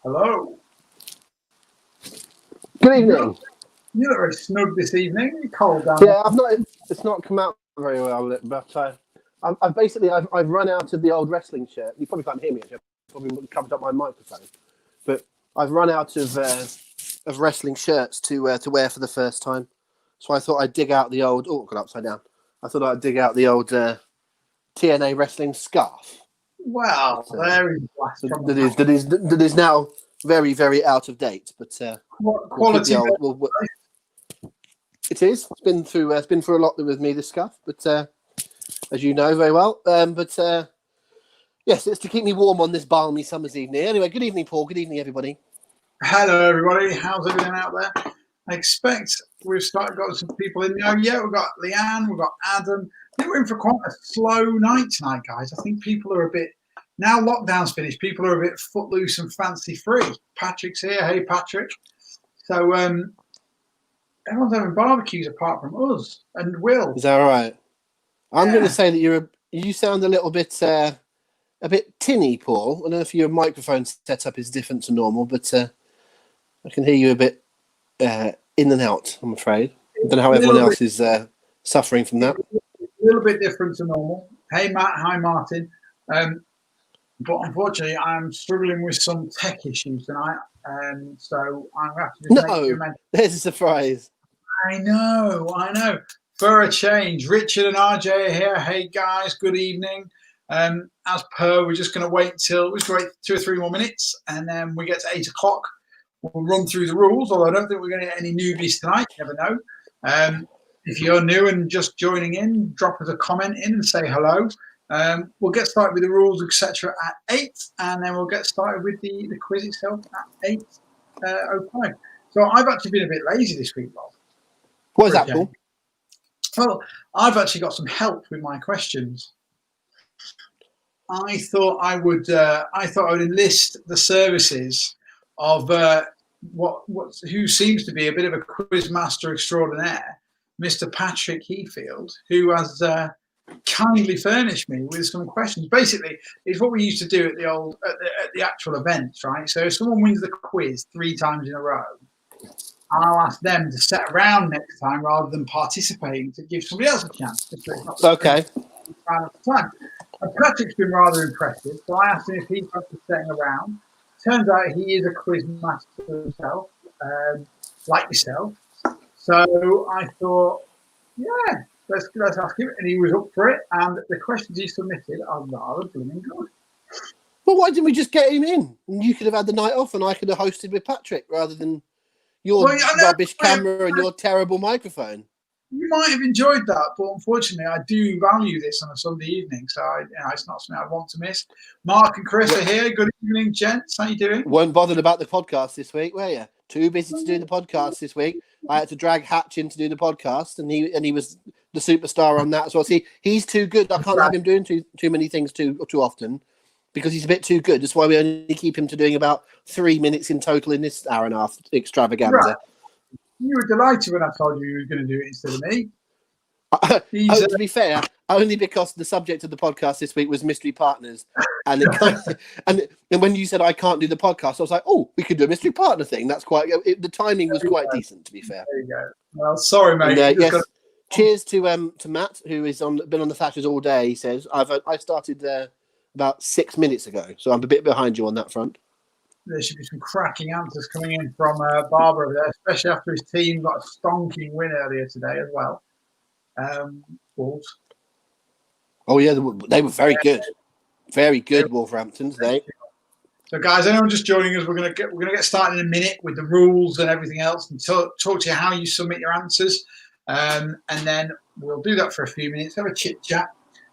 Hello. Good evening. You look very snug this evening. You're cold down Yeah, It's not come out very well, but I've run out of the old wrestling shirt. You probably can't hear me. I probably covered up my microphone, but I've run out of wrestling shirts to wear for the first time. So I thought I'd dig out the old. Oh, got upside down. I thought I'd dig out the old TNA wrestling scarf. Well, there is That is now very, very out of date, but quality. It is. It's been through a lot with me, this scarf, but as you know very well. Yes, it's to keep me warm on this balmy summer's evening. Anyway, good evening, Paul. Good evening, everybody. Hello, everybody. How's everything out there? I expect got some people in now. Yeah, we've got Leanne, we've got Adam. I think we're in for quite a slow night tonight, guys. I think people are a bit, now lockdown's finished, people are a bit footloose and fancy free. Patrick's here. Hey, Patrick. So everyone's having barbecues apart from us and Will. Is that all right? I'm going to say that you sound a little bit tinny, Paul. I don't know if your microphone setup is different to normal, but I can hear you a bit in and out, I'm afraid. I don't know how everyone else is suffering from that. A little bit different to normal. Hey, Matt. Hi, Martin. But unfortunately, I'm struggling with some tech issues tonight. So I'm going to have to just there's a surprise. I know. For a change, Richard and RJ are here. Hey, guys. Good evening. As per, we're just going to wait 2 or 3 more minutes, and then we get to 8 o'clock. We'll run through the rules, although I don't think we're going to get any newbies tonight. You never know. If you're new and just joining in, drop us a comment in and say hello. We'll get started with the rules, etc. at 8, and then we'll get started with the quiz itself at 8:05. So I've actually been a bit lazy this week, Bob. What is that, Paul? Well, I've actually got some help with my questions. I thought I would enlist the services of who seems to be a bit of a quiz master extraordinaire, Mr. Patrick Heafield, who has kindly furnished me with some questions. Basically, it's what we used to do at the actual events, right? So if someone wins the quiz 3 times in a row, I'll ask them to sit around next time rather than participating to give somebody else a chance. Okay. And Patrick's been rather impressive, so I asked him if he's up to sitting around. Turns out he is a quiz master himself, like yourself. So I thought, yeah, let's ask him, and he was up for it. And the questions he submitted are rather blooming good. Well, why didn't we just get him in? And you could have had the night off, and I could have hosted with Patrick rather than your rubbish camera and your terrible microphone. You might have enjoyed that, but unfortunately, I do value this on a Sunday evening, so it's not something I want to miss. Mark and Chris are here. Good evening, gents. How you doing? Weren't bothered about the podcast this week, were you? Too busy to do the podcast this week. I had to drag Hatch in to do the podcast, and he was the superstar on that as well. See, he's too good. I can't have him doing too many things too often because he's a bit too good. That's why we only keep him to doing about 3 minutes in total in this hour and a half extravaganza. Right. You were delighted when I told you were going to do it instead of me. To be fair, only because the subject of the podcast this week was mystery partners, and and when you said I can't do the podcast, I was like, oh, we could do a mystery partner thing. That's the timing was quite decent, to be fair. There you go. Well, sorry, mate. And, yes. Cheers to Matt, who is been on the Thatchers all day. He says I started about 6 minutes ago, so I'm a bit behind you on that front. There should be some cracking answers coming in from Barbara over there, especially after his team got a stonking win earlier today as well. Wolves. Oh yeah, they were very good, Wolverhamptons. So, guys, anyone just joining us, we're gonna get started in a minute with the rules and everything else, and talk to you how you submit your answers, and then we'll do that for a few minutes. Have a chit chat.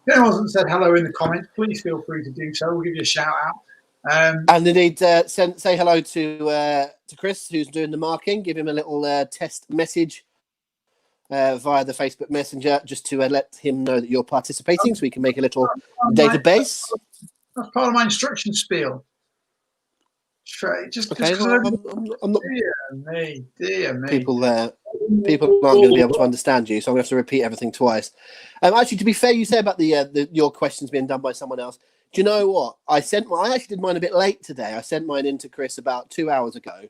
If anyone hasn't said hello in the comments, please feel free to do so. We'll give you a shout out. And indeed, say hello to Chris, who's doing the marking. Give him a little test message via the Facebook Messenger, just to let him know that you're participating, so we can make a little database. That's part of my instruction spiel. Okay, I'm not. Dear me. People aren't going to be able to understand you, so I'm going to have to repeat everything twice. Actually, to be fair, you say about your questions being done by someone else. Do you know what? I actually did mine a bit late today. I sent mine in to Chris about 2 hours ago.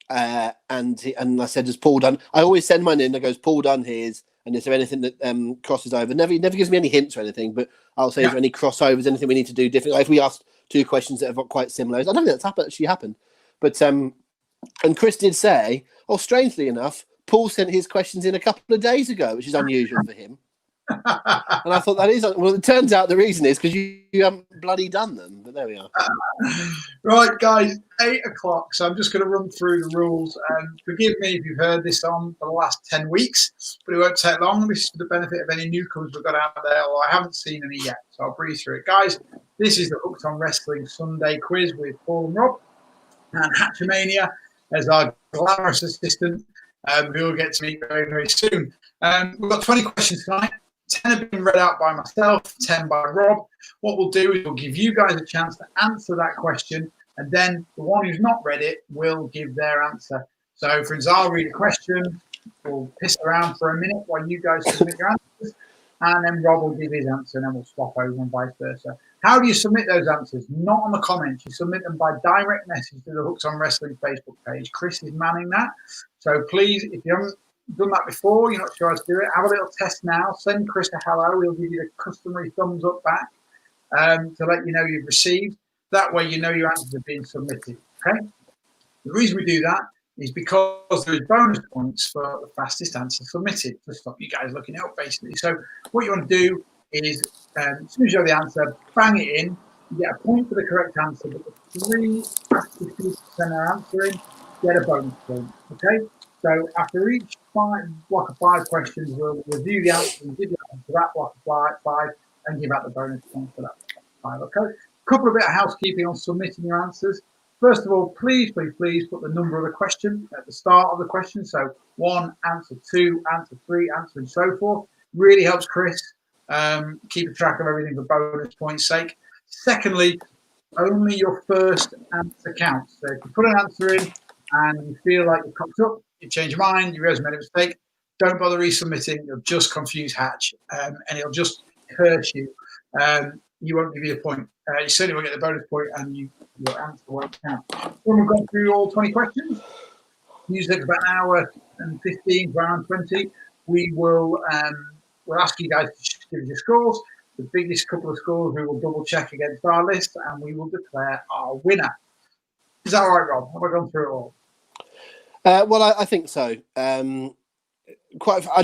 And I said, has Paul done? I always send mine in. That goes, Paul done his. And is there anything that crosses over? He never gives me any hints or anything, but I'll say, is there any crossovers, anything we need to do differently? Like if we asked 2 questions that are quite similar, I don't think that's actually happened. But and Chris did say, strangely enough, Paul sent his questions in a couple of days ago, which is unusual for him. And I thought that is, well, it turns out the reason is because you haven't bloody done them. But there we are. Right, guys, 8 o'clock. So I'm just going to run through the rules. Forgive me if you've heard this on for the last 10 weeks, but it won't take long. This is for the benefit of any newcomers we've got out there, although I haven't seen any yet. So I'll breeze through it. Guys, this is the Hooked on Wrestling Sunday quiz with Paul and Rob. And Hatchamania as our glamorous assistant, who will get to meet very, very soon. We've got 20 questions tonight. 10 have been read out by myself, 10 by Rob. What we'll do is we'll give you guys a chance to answer that question, and then the one who's not read it will give their answer. So, for instance, I'll read a question, we'll piss around for a minute while you guys submit your answers, and then Rob will give his answer, and then we'll swap over and vice versa. How do you submit those answers? Not on the comments. You submit them by direct message to the Hooked on Wrestling Facebook page. Chris is manning that. So please, if you haven't done that before, you're not sure how to do it, have a little test now. Send Chris a hello. He'll give you the customary thumbs up back to let you know you've received. That way you know your answers are being submitted. Okay? The reason we do that is because there is bonus points for the fastest answer submitted to stop you guys looking it up, basically. So what you want to do is, as soon as you have the answer, bang it in. You get a point for the correct answer, but the 3 fastest people are answering get a bonus point. Okay? So after each block of 5 questions, we'll review the answer and give you the answer to that block of 5 and give out the bonus point for that block of 5. Okay? A couple of bit of housekeeping on submitting your answers. First of all, please put the number of the question at the start of the question. So 1, answer 2, answer 3, answer, and so forth. Really helps Chris keep a track of everything for bonus points' sake. Secondly, only your first answer counts. So if you put an answer in and you feel like you've cocked up, you change your mind, you realise you made a mistake, don't bother resubmitting. You'll just confuse Hatch and he'll just curse you. You won't give you a point. You certainly won't get the bonus point, and your answer won't count. When we've gone through all 20 questions, usually takes about an hour and 15 to around 20, we will we'll ask you guys to give us your scores. The biggest couple of scores we will double check against our list, and we will declare our winner. Is that all right, Rob? Have I gone through it all? Well, I think so. I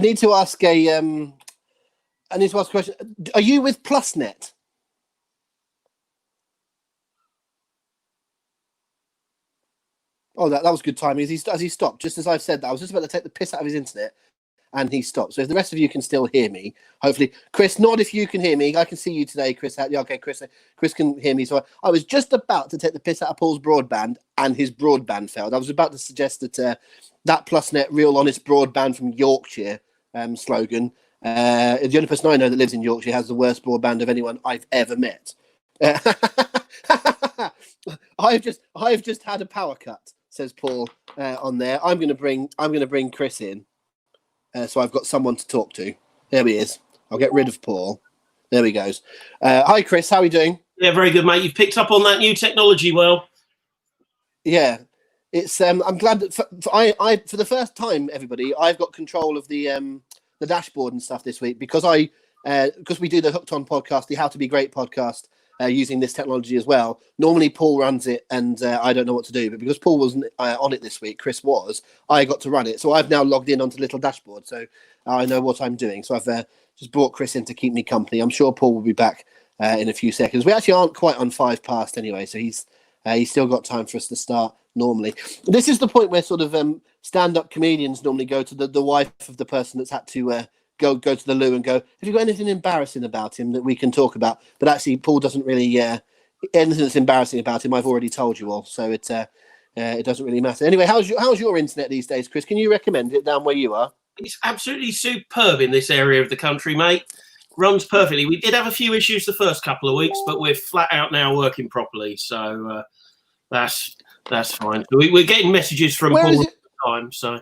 need to ask a question. Are you with PlusNet? Oh, that was good timing. As he stopped, just as I've said that, I was just about to take the piss out of his internet, and he stopped. So if the rest of you can still hear me, hopefully, Chris, nod if you can hear me. I can see you today, Chris. Yeah, okay, Chris can hear me. So I was just about to take the piss out of Paul's broadband, and his broadband failed. I was about to suggest that that PlusNet, real honest broadband from Yorkshire slogan. The only person I know that lives in Yorkshire has the worst broadband of anyone I've ever met. I've just had a power cut, says Paul on there. I'm going to bring Chris in, so I've got someone to talk to. There he is. I'll get rid of Paul. There he goes. Hi, Chris. How are you doing? Yeah, very good, mate. You've picked up on that new technology well. Yeah, it's. I'm glad that for the first time, everybody, I've got control of the dashboard and stuff this week because we do the Hooked On podcast, the How to Be Great podcast. Using this technology as well. Normally Paul runs it and I don't know what to do, but because Paul wasn't on it this week, Chris was, I got to run it. So I've now logged in onto the little dashboard, so I know what I'm doing. So I've just brought Chris in to keep me company. I'm sure Paul will be back in a few seconds. We actually aren't quite on 5 past anyway, so he's still got time for us to start normally. This is the point where sort of stand-up comedians normally go to the wife of the person that's had to go to the loo and go, have you got anything embarrassing about him that we can talk about? But actually, Paul doesn't really anything that's embarrassing about him. I've already told you all, so it doesn't really matter. Anyway, how's your internet these days, Chris? Can you recommend it down where you are? It's absolutely superb in this area of the country, mate. Runs perfectly. We did have a few issues the first couple of weeks, but we're flat out now working properly, so that's fine. We're getting messages from Paul all the time. So,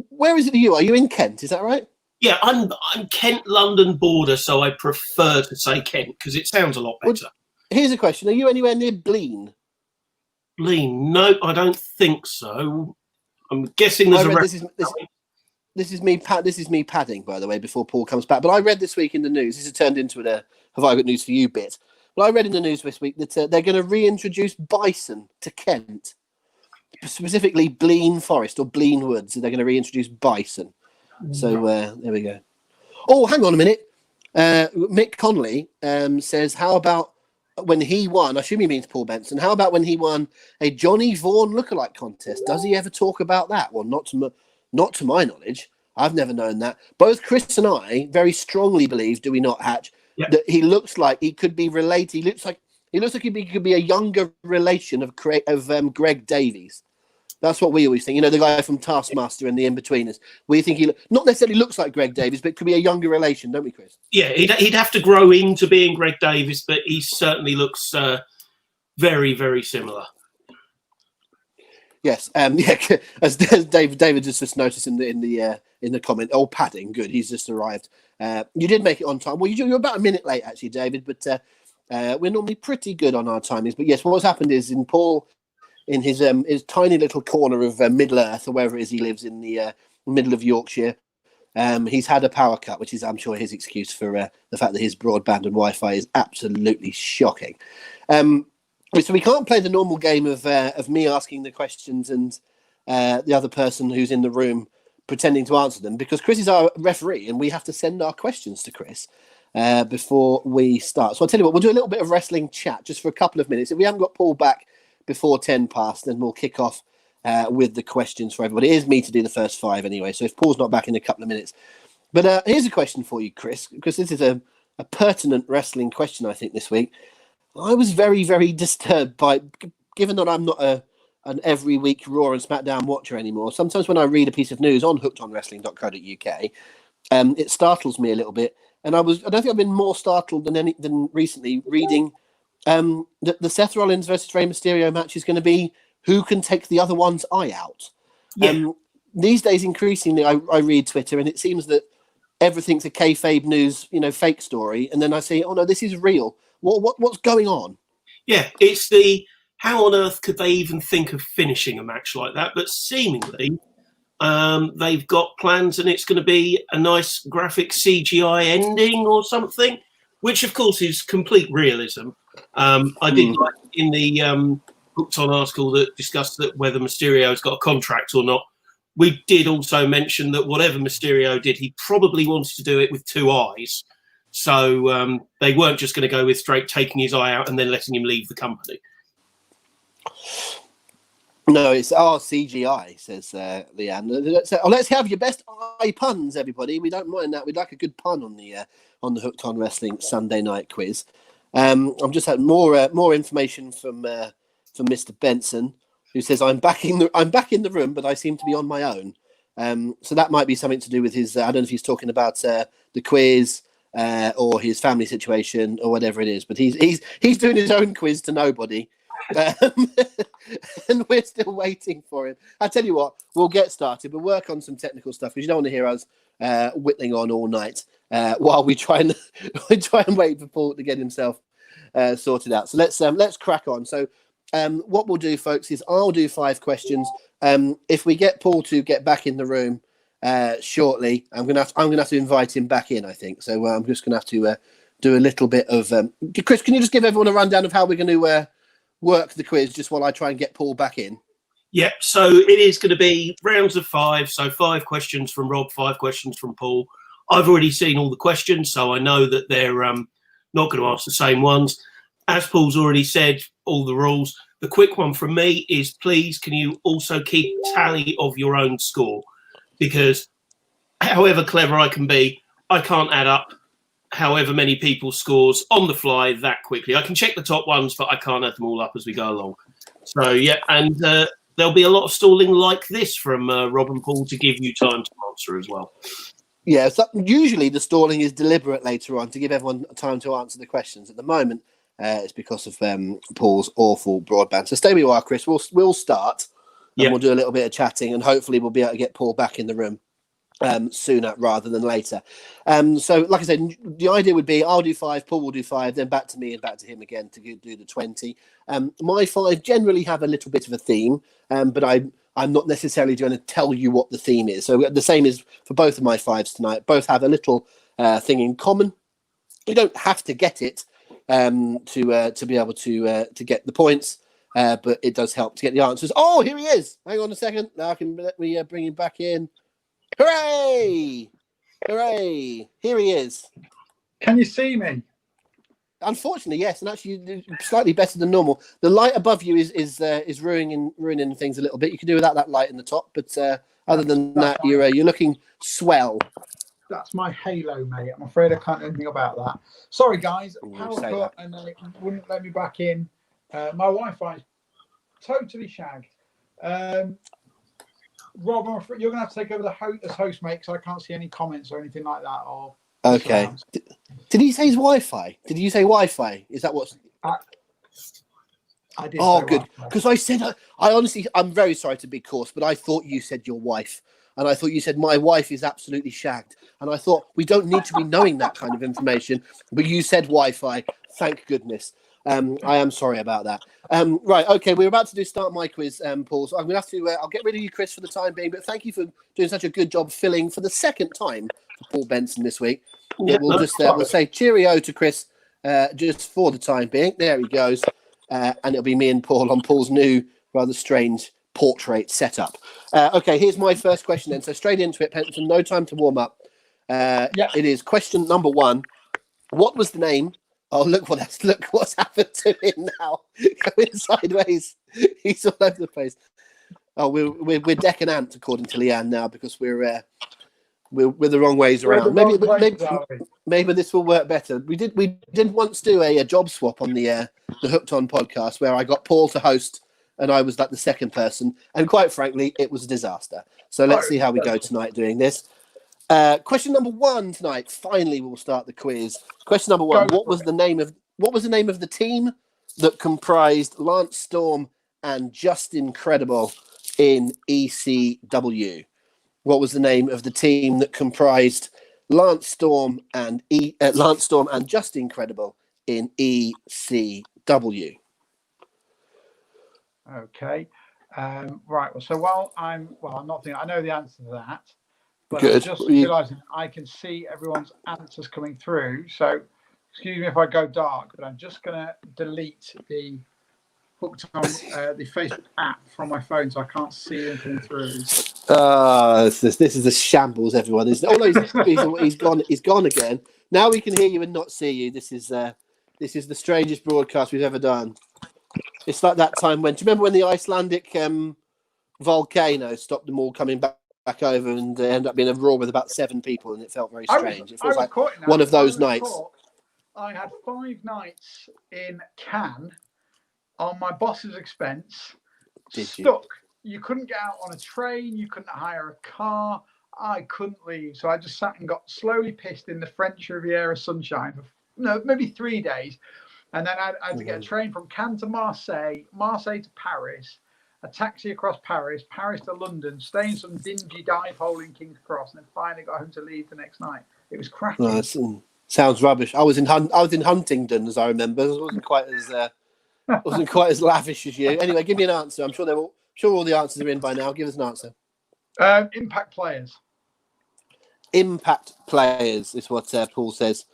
where is it you are? Are you in Kent? Is that right? Yeah, I'm Kent-London border, so I prefer to say Kent because it sounds a lot better. here's a question: are you anywhere near Blean? Lean? No, I don't think so. I'm guessing there's This is me padding, by the way, before Paul comes back. But I read this week in the news. This has turned into a "Have I got news for you?" bit. But I read in the news this week that they're going to reintroduce bison to Kent, specifically Blean Forest or Blean Woods. They're going to reintroduce bison. So there we go. Oh, hang on a minute. Mick Connolly says, how about when he won, I assume he means Paul Benson, how about when he won a Johnny Vaughan lookalike contest? Does he ever talk about that? Well, not to my knowledge. I've never known that. Both Chris and I very strongly believe, do we not, Hatch, that he looks like he could be related. He looks like he could be a younger relation of Greg Davies. That's what we always think. You know, the guy from Taskmaster and the In-Betweeners. We think he not necessarily looks like Greg Davies, but could be a younger relation, don't we, Chris? Yeah, he'd have to grow into being Greg Davies, but he certainly looks very, very similar. Yes, as David just noticed in the comment. Oh, padding, good. He's just arrived. You did make it on time. Well, you're about a minute late, actually, David. But we're normally pretty good on our timings. But yes, what's happened is in Paul, in his tiny little corner of Middle Earth, or wherever it is he lives in the middle of Yorkshire, he's had a power cut, which is, I'm sure, his excuse for the fact that his broadband and Wi-Fi is absolutely shocking. So we can't play the normal game of me asking the questions and the other person who's in the room pretending to answer them, because Chris is our referee and we have to send our questions to Chris before we start. So I'll tell you what, we'll do a little bit of wrestling chat just for a couple of minutes. If we haven't got Paul back before 10 past, then we'll kick off with the questions for everybody. It is me to do the first 5 anyway, so if Paul's not back in a couple of minutes. But here's a question for you, Chris, because this is a pertinent wrestling question, I think, this week. I was very, very disturbed by, given that I'm not an every week Raw and SmackDown watcher anymore, sometimes when I read a piece of news on hookedonwrestling.co.uk, it startles me a little bit. And I don't think I've been more startled than recently reading that the Seth Rollins versus Rey Mysterio match is going to be who can take the other one's eye out. Yeah. These days, increasingly, I read Twitter and it seems that everything's a kayfabe news, fake story. And then I say, oh no, this is real. What's going on? Yeah, it's the how on earth could they even think of finishing a match like that? But seemingly, they've got plans, and it's going to be a nice graphic CGI ending or something, which of course is complete realism. I did like in the Hooked On article that discussed that whether Mysterio's got a contract or not. We did also mention that whatever Mysterio did, he probably wants to do it with 2 eyes. So they weren't just going to go with straight taking his eye out and then letting him leave the company. No, it's CGI, says Leanne. Let's have your best eye puns, everybody. We don't mind that. We'd like a good pun on the Hooked On Wrestling Sunday night quiz. I've just had more information from Mr. Benson, who says I'm back in the room, but I seem to be on my own. So that might be something to do with his. I don't know if he's talking about the quiz. Or his family situation, or whatever it is, but he's doing his own quiz to nobody, and we're still waiting for him. I tell you what, we'll get started. We'll work on some technical stuff because you don't want to hear us whittling on all night while we try and wait for Paul to get himself sorted out. So let's crack on. So what we'll do, folks, is I'll do 5 questions. If we get Paul to get back in the room shortly, I'm gonna have to invite him back in, I think. So I'm just gonna have to do a little bit of. Chris, can you just give everyone a rundown of how we're going to work the quiz, just while I try and get Paul back in? Yeah. So it is going to be rounds of 5. So 5 questions from Rob, 5 questions from Paul. I've already seen all the questions, so I know that they're not going to ask the same ones. As Paul's already said, all the rules. The quick one from me is, please, can you also keep tally of your own score? Because however clever I can be, I can't add up however many people's scores on the fly that quickly. I can check the top ones, but I can't add them all up as we go along. So, yeah, and there'll be a lot of stalling like this from Rob and Paul to give you time to answer as well. Yeah, so usually the stalling is deliberate later on to give everyone time to answer the questions. At the moment, it's because of Paul's awful broadband. So stay where you are, Chris. We'll start. And we'll do a little bit of chatting, and hopefully we'll be able to get Paul back in the room sooner rather than later. So, like I said, the idea would be I'll do 5, Paul will do 5, then back to me and back to him again to do the 20. My 5 generally have a little bit of a theme, but I'm not necessarily going to tell you what the theme is. So the same is for both of my 5s tonight. Both have a little thing in common. You don't have to get it to be able to get the points, but it does help to get the answers. Oh, here he is. Hang on a second. Now let me bring him back in. Hooray! Hooray! Here he is. Can you see me? Unfortunately, yes, and actually slightly better than normal. The light above you is ruining things a little bit. You can do without that light in the top, but other than that, you're looking swell. That's my halo, mate. I'm afraid I can't do anything about that. Sorry, guys. Power cut, and they wouldn't let me back in. My Wi-Fi is totally shagged. Rob, you're going to have to take over as host, mate, because I can't see any comments or anything like that. Or okay. Did he say his Wi-Fi? Did you say Wi-Fi? Is that what? I did. Oh, good. Because I said, I honestly, I'm very sorry to be coarse, but I thought you said your wife. And I thought you said my wife is absolutely shagged. And I thought we don't need to be knowing that kind of information. But you said Wi-Fi. Thank goodness. I am sorry about that. Right, okay, we're about to start my quiz, Paul. So I'm going to have to. I'll get rid of you, Chris, for the time being. But thank you for doing such a good job filling for the second time for Paul Benson this week. Yeah, we'll say cheerio to Chris just for the time being. There he goes, and it'll be me and Paul on Paul's new rather strange portrait setup. Okay, here's my first question then. So straight into it, Penton. No time to warm up. It is question number 1. What was the name? Oh, look what's happened to him now. Going sideways. He's all over the place. Oh, we're Deck and Ant, according to Leanne now, because we're the wrong ways around. Maybe this will work better. We did once do a job swap on the Hooked On podcast where I got Paul to host and I was like the second person. And quite frankly, it was a disaster. So let's see how we go tonight doing this. Question number 1 tonight. Finally, we'll start the quiz. Question number 1. What was the name of the team that comprised Lance Storm and Justin Credible in ECW? What was the name of the team that comprised Lance Storm and Justin Credible in ECW? Okay. Right. So I'm not thinking. I know the answer to that. But good. I'm just realising I can see everyone's answers coming through. So, excuse me if I go dark, but I'm just going to delete the Hooked On the Facebook app from my phone, so I can't see anything through. This is a shambles, everyone. He's gone. He's gone again. Now we can hear you and not see you. This is the strangest broadcast we've ever done. It's like that time when. Do you remember when the Icelandic volcano stopped them all coming back over and ended up being a roar with about 7 people, and it felt very strange. It feels like one of those nights. I had 5 nights in Cannes on my boss's expense. Stuck. You couldn't get out on a train. You couldn't hire a car. I couldn't leave. So I just sat and got slowly pissed in the French Riviera sunshine for maybe 3 days. And then I had to get a train from Cannes to Marseille, Marseille to Paris, a taxi across Paris, Paris to London, stay in some dingy dive hole in King's Cross, and then finally got home to leave the next night. It was cracking. Sounds rubbish. I was in Huntingdon, as I remember. It wasn't quite as lavish as you. Anyway, give me an answer. I'm sure all the answers are in by now. Give us an answer. Impact Players. Impact Players is what Paul says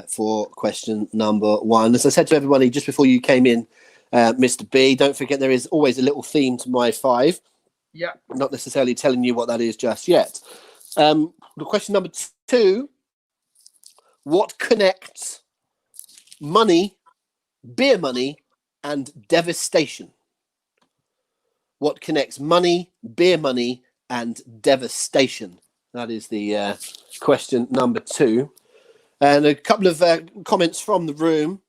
for question number 1. As I said to everybody just before you came in, Mr. B, don't forget there is always a little theme to my 5. Yeah. I'm not necessarily telling you what that is just yet. The question number 2, what connects money, beer money, and devastation? What connects money, beer money, and devastation? That is the question number 2. And a couple of comments from the room.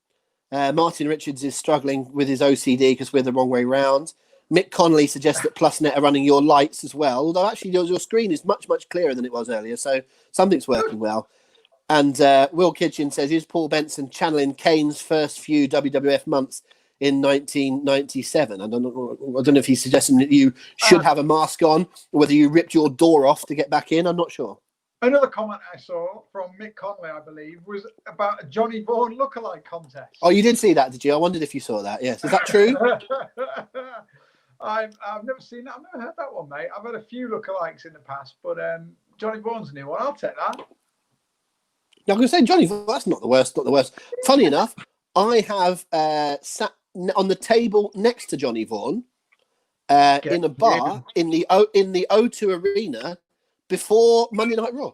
Martin Richards is struggling with his OCD because we're the wrong way round. Mick Connolly suggests that PlusNet are running your lights as well, although actually your screen is much, much clearer than it was earlier, so something's working well. And Will Kitchen says, is Paul Benson channeling Kane's first few WWF months in 1997. I don't know if he's suggesting that you should have a mask on, or whether you ripped your door off to get back in. I'm not sure. Another comment I saw from Mick Conley, I believe, was about a Johnny Vaughan lookalike contest. Oh, you did see that, did you? I wondered if you saw that. Yes, is that true? I've never seen that. I've never heard that one, mate. I've had a few lookalikes in the past, but Johnny Vaughan's a new one. I'll take that. I'm going to say Johnny Vaughan. That's not the worst. Not the worst. Funny enough, I have sat on the table next to Johnny Vaughan in a bar in the O2 Arena before Monday Night Raw.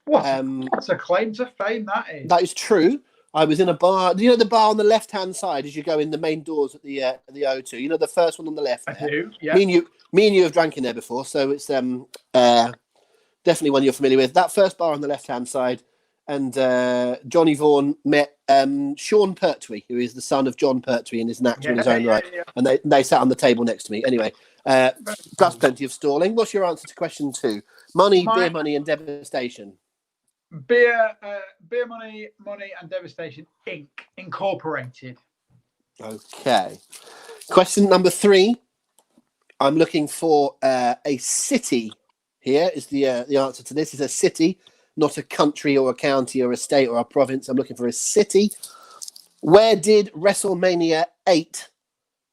That's a claim to fame, that is. That is true. I was in a bar. You know the bar on the left-hand side as you go in the main doors at the O2. You know the first one on the left. I do. Yeah. Me and you have drank in there before, so it's definitely one you're familiar with. That first bar on the left-hand side, and Johnny Vaughan met Sean Pertwee, who is the son of John Pertwee and is an actor in his own right. Yeah. And they sat on the table next to me. Anyway, that's plenty of stalling. What's your answer to question 2? Money, beer money, and devastation. Beer money, and devastation, Inc. Incorporated. Okay. Question number 3. I'm looking for a city. Here is the answer to this. Is a city, not a country or a county or a state or a province. I'm looking for a city. Where did WrestleMania 8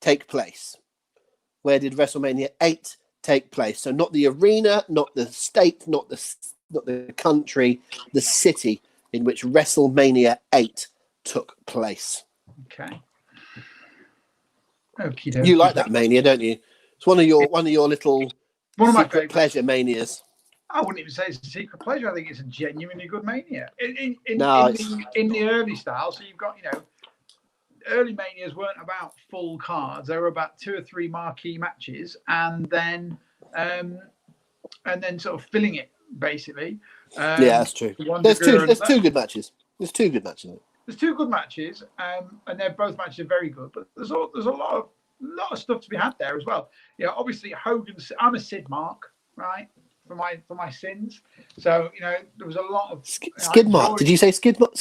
take place? Where did WrestleMania 8 take place? So not the arena, not the state, not the country, the city in which WrestleMania 8 took place. Okay. You like that mania, don't you? It's one of your little secret pleasure manias. I wouldn't even say it's a secret pleasure. I think it's a genuinely good mania. In the early style, so you've got, early manias weren't about full cards. They were about 2 or 3 marquee matches, and then sort of filling it basically. Yeah, that's true. There's two good matches. There's 2 good matches. There's 2 good matches, and they're both matches are very good. But there's a lot of stuff to be had there as well. Obviously Hogan's. I'm a Sid mark, right? For my sins. So there was a lot of skid mark. Did you say skid mark?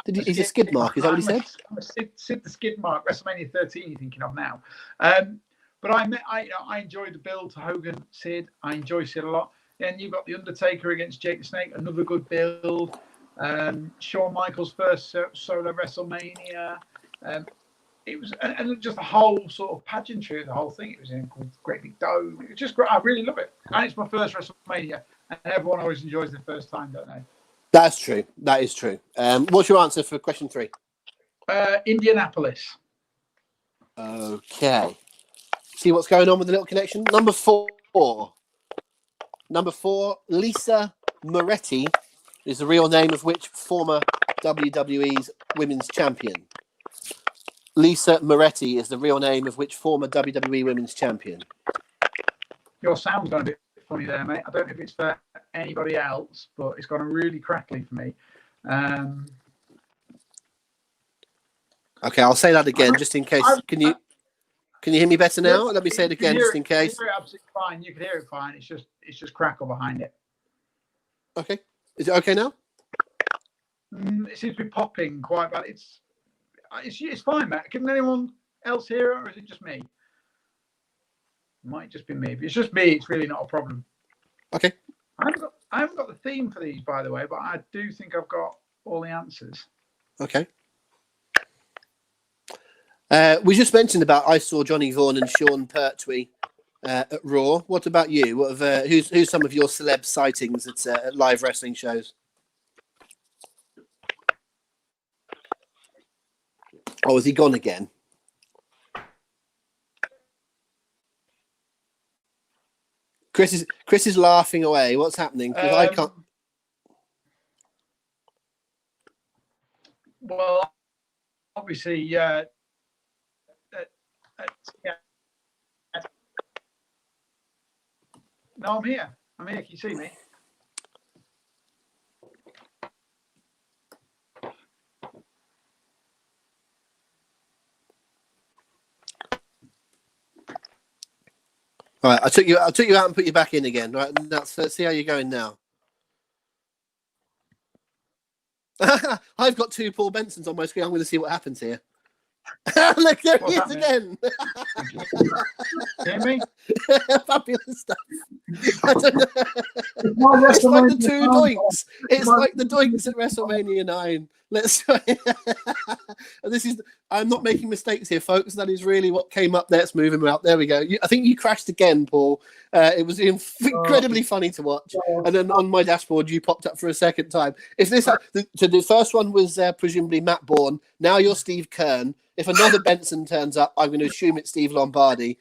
He's a skid mark. Is that what he said? I'm a Sid the skid mark. WrestleMania 13. You're thinking of now. But I enjoyed the build to Hogan Sid. I enjoy Sid a lot. Then you've got the Undertaker against Jake the Snake. Another good build. Shawn Michaels' first solo WrestleMania. It was, and just the whole sort of pageantry of the whole thing. It was in a great big dome. It was just great. I really love it. And it's my first WrestleMania. And everyone always enjoys the first time, don't they? That's true. That is true. What's your answer for question 3? Indianapolis. Okay. See what's going on with the little connection? Number 4. Lisa Moretti is the real name of which former WWE's Women's Champion? Lisa Moretti is the real name of which former WWE Women's Champion? Your sound's gone a bit funny there, mate. I don't know if it's for anybody else, but it's gone really crackly for me. Okay, I'll say that again just in case. Can you hear me better now? Let me say it again just in case. You can hear it absolutely fine. You can hear it fine. It's just crackle behind it. Okay. Is it okay now? It seems to be popping quite bad. It's fine, Matt. Can anyone else hear it, or is it just me? It might just be me. If it's just me, it's really not a problem. Okay. I haven't got the theme for these, by the way, but I do think I've got all the answers. Okay. We just mentioned about I saw Johnny Vaughan and Sean Pertwee at Raw. What about you? What have who's some of your celeb sightings at live wrestling shows? Oh, is he gone again? Chris is laughing away. What's happening? Because I can't. Well, obviously, yeah. No, I'm here. I'm here. Can you see me? All right, I took you out and put you back in again. Right, let's see how you're going now. I've got 2 Paul Bensons on my screen. I'm going to see what happens here. Look, there What's he is happening? again. Hear me? Fabulous stuff. I don't know. It's my It's like the WrestleMania two 9. doinks. It's like the doinks at WrestleMania 9. Let's try. I'm not making mistakes here, folks. That is really what came up. Let's move him out. There we go. I think you crashed again, Paul. It was incredibly funny to watch. And then on my dashboard, you popped up for a second time. If this, so the first one was presumably Matt Bourne. Now you're Steve Kern. If another Benson turns up, I'm going to assume it's Steve Lombardi.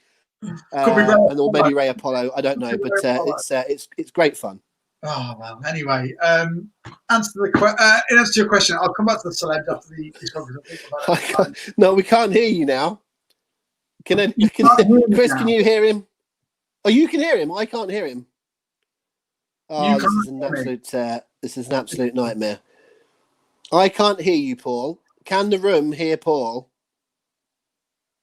Or maybe Ray Apollo. I don't know, but it's great fun. Oh well. Anyway, in answer to your question, I'll come back to the celebs after the discography. No, we can't hear you now. Chris, can you hear him? Oh, you can hear him. I can't hear him. Oh, this is an absolute nightmare. I can't hear you, Paul. Can the room hear Paul?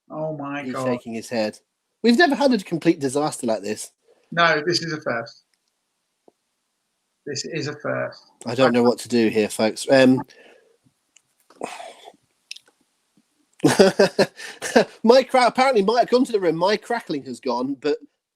Oh my He's God! shaking his head. We've never had a complete disaster like this. No, this is a first. This is a first. I don't know what to do here, folks. Apparently, Mike, come to the room. My crackling has gone,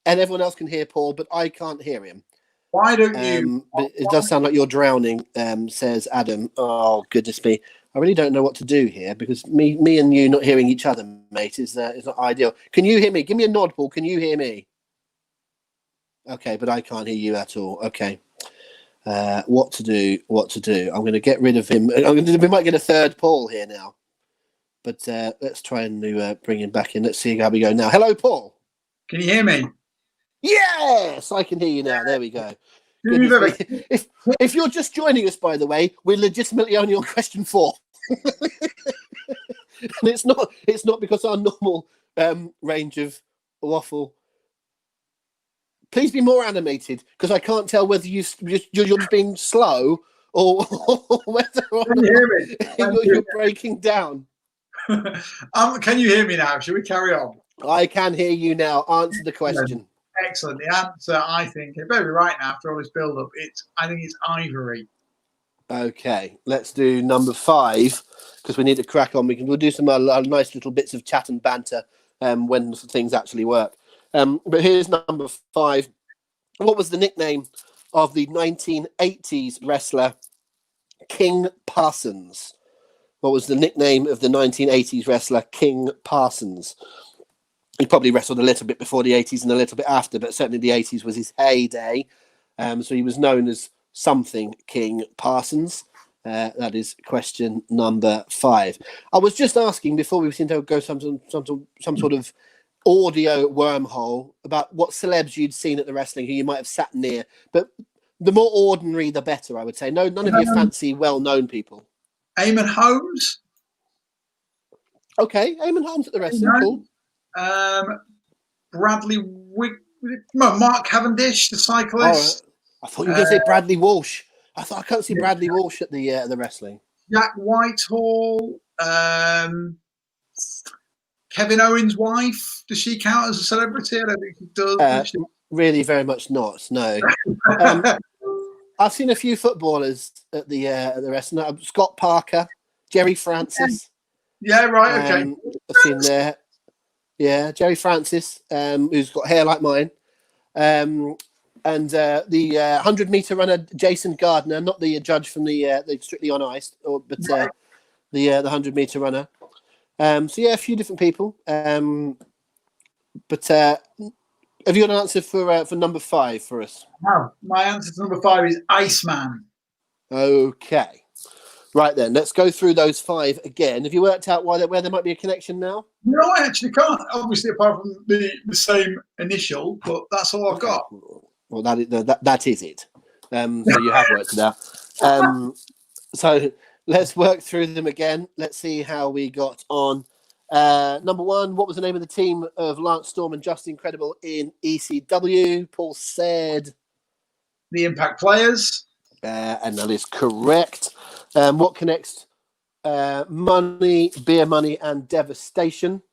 and everyone else can hear Paul, but I can't hear him. Why don't you? But it does sound like you're drowning, says Adam. Oh, goodness me. I really don't know what to do here because me and you not hearing each other, mate, is not ideal. Can you hear me? Give me a nod, Paul. Can you hear me? Okay, but I can't hear you at all. Okay. What to do? I'm going to get rid of him. We might get a third Paul here now. But let's try and bring him back in. Let's see how we go now. Hello, Paul. Can you hear me? Yes, I can hear you now. There we go. If you're just joining us, by the way, we're legitimately only on question 4. And it's not because our normal range of waffle. Please be more animated because I can't tell whether you're just being slow or whether you're breaking down. Can you hear me now? Should we carry on? I can hear you now. Answer the question. Excellent. The answer, I think, it better be right now after all this build-up. I think it's Ivory. Okay, let's do number 5 because we need to crack on. We'll do some nice little bits of chat and banter when things actually work. But here's number 5. What was the nickname of the 1980s wrestler King Parsons? What was the nickname of the 1980s wrestler King Parsons? He probably wrestled a little bit before the 80s and a little bit after, but certainly the 80s was his heyday. So he was known as something King Parsons. That is question number 5. I was just asking before we seem to go some sort of audio wormhole about what celebs you'd seen at the wrestling who you might have sat near, but the more ordinary the better, I would say. None of your fancy well-known people. Eamon Holmes. Okay, Eamon Holmes at the wrestling. Cool. Bradley Mark Cavendish, the cyclist. Right. I thought you were going to say Bradley Walsh. I can't see Bradley Walsh at the wrestling. Jack Whitehall. Kevin Owens' wife. Does she count as a celebrity? I don't think she does. Really, very much not. No. I've seen a few footballers at the wrestling. Scott Parker, Jerry Francis. Yeah, right. Okay. I've seen there. Yeah, Jerry Francis, who's got hair like mine. And the 100-meter runner Jason Gardner, not the judge from the Strictly on Ice, but the 100-meter runner. So yeah, a few different people. But have you got an answer for number 5 for us? No, my answer to number 5 is Iceman. Okay, right then. Let's go through those 5 again. Have you worked out where there might be a connection now? No, I actually can't. Obviously, apart from the same initial, but that's all I've got. Well, that is it. So you have worked it out. So let's work through them again. Let's see how we got on. Number 1, what was the name of the team of Lance Storm and Justin Incredible in ECW? Paul said the Impact Players. And that is correct. What connects Money, Beer Money, and Devastation?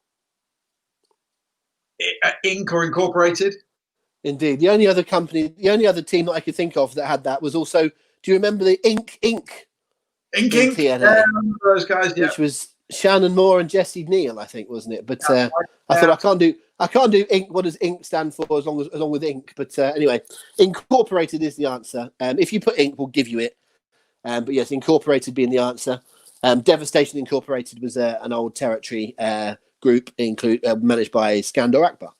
Inc. or Incorporated. Indeed. The only other team that I could think of that had that was also, do you remember the Inc. TNA? Those guys, yeah. Which was Shannon Moore and Jesse Neal, I think, wasn't it? But I thought I can't do ink. What does ink stand for? Along with ink. But anyway, incorporated is the answer. If you put ink, we'll give you it. But yes, incorporated being the answer. Devastation Incorporated was an old territory group managed by Skandor Akbar.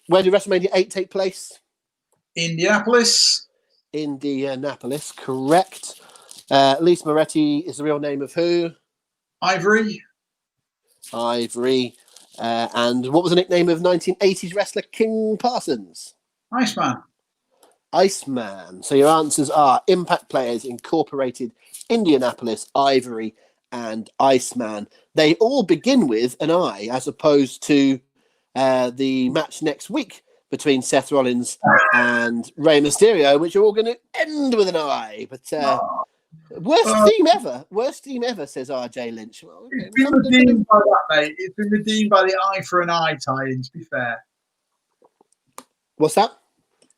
Where did WrestleMania 8 take place? Indianapolis. Indianapolis, correct. Lisa Moretti is the real name of who? Ivory. And what was the nickname of 1980s wrestler King Parsons? Iceman. So your answers are Impact Players, Incorporated, Indianapolis, Ivory, and Iceman. They all begin with an I, as opposed to the match next week between Seth Rollins and Rey Mysterio, which are all going to end with an I. But worst team ever, says RJ Lynch. Well, okay, it's been redeemed by that, mate. It's been redeemed by the eye for an eye tie-in, to be fair. What's that?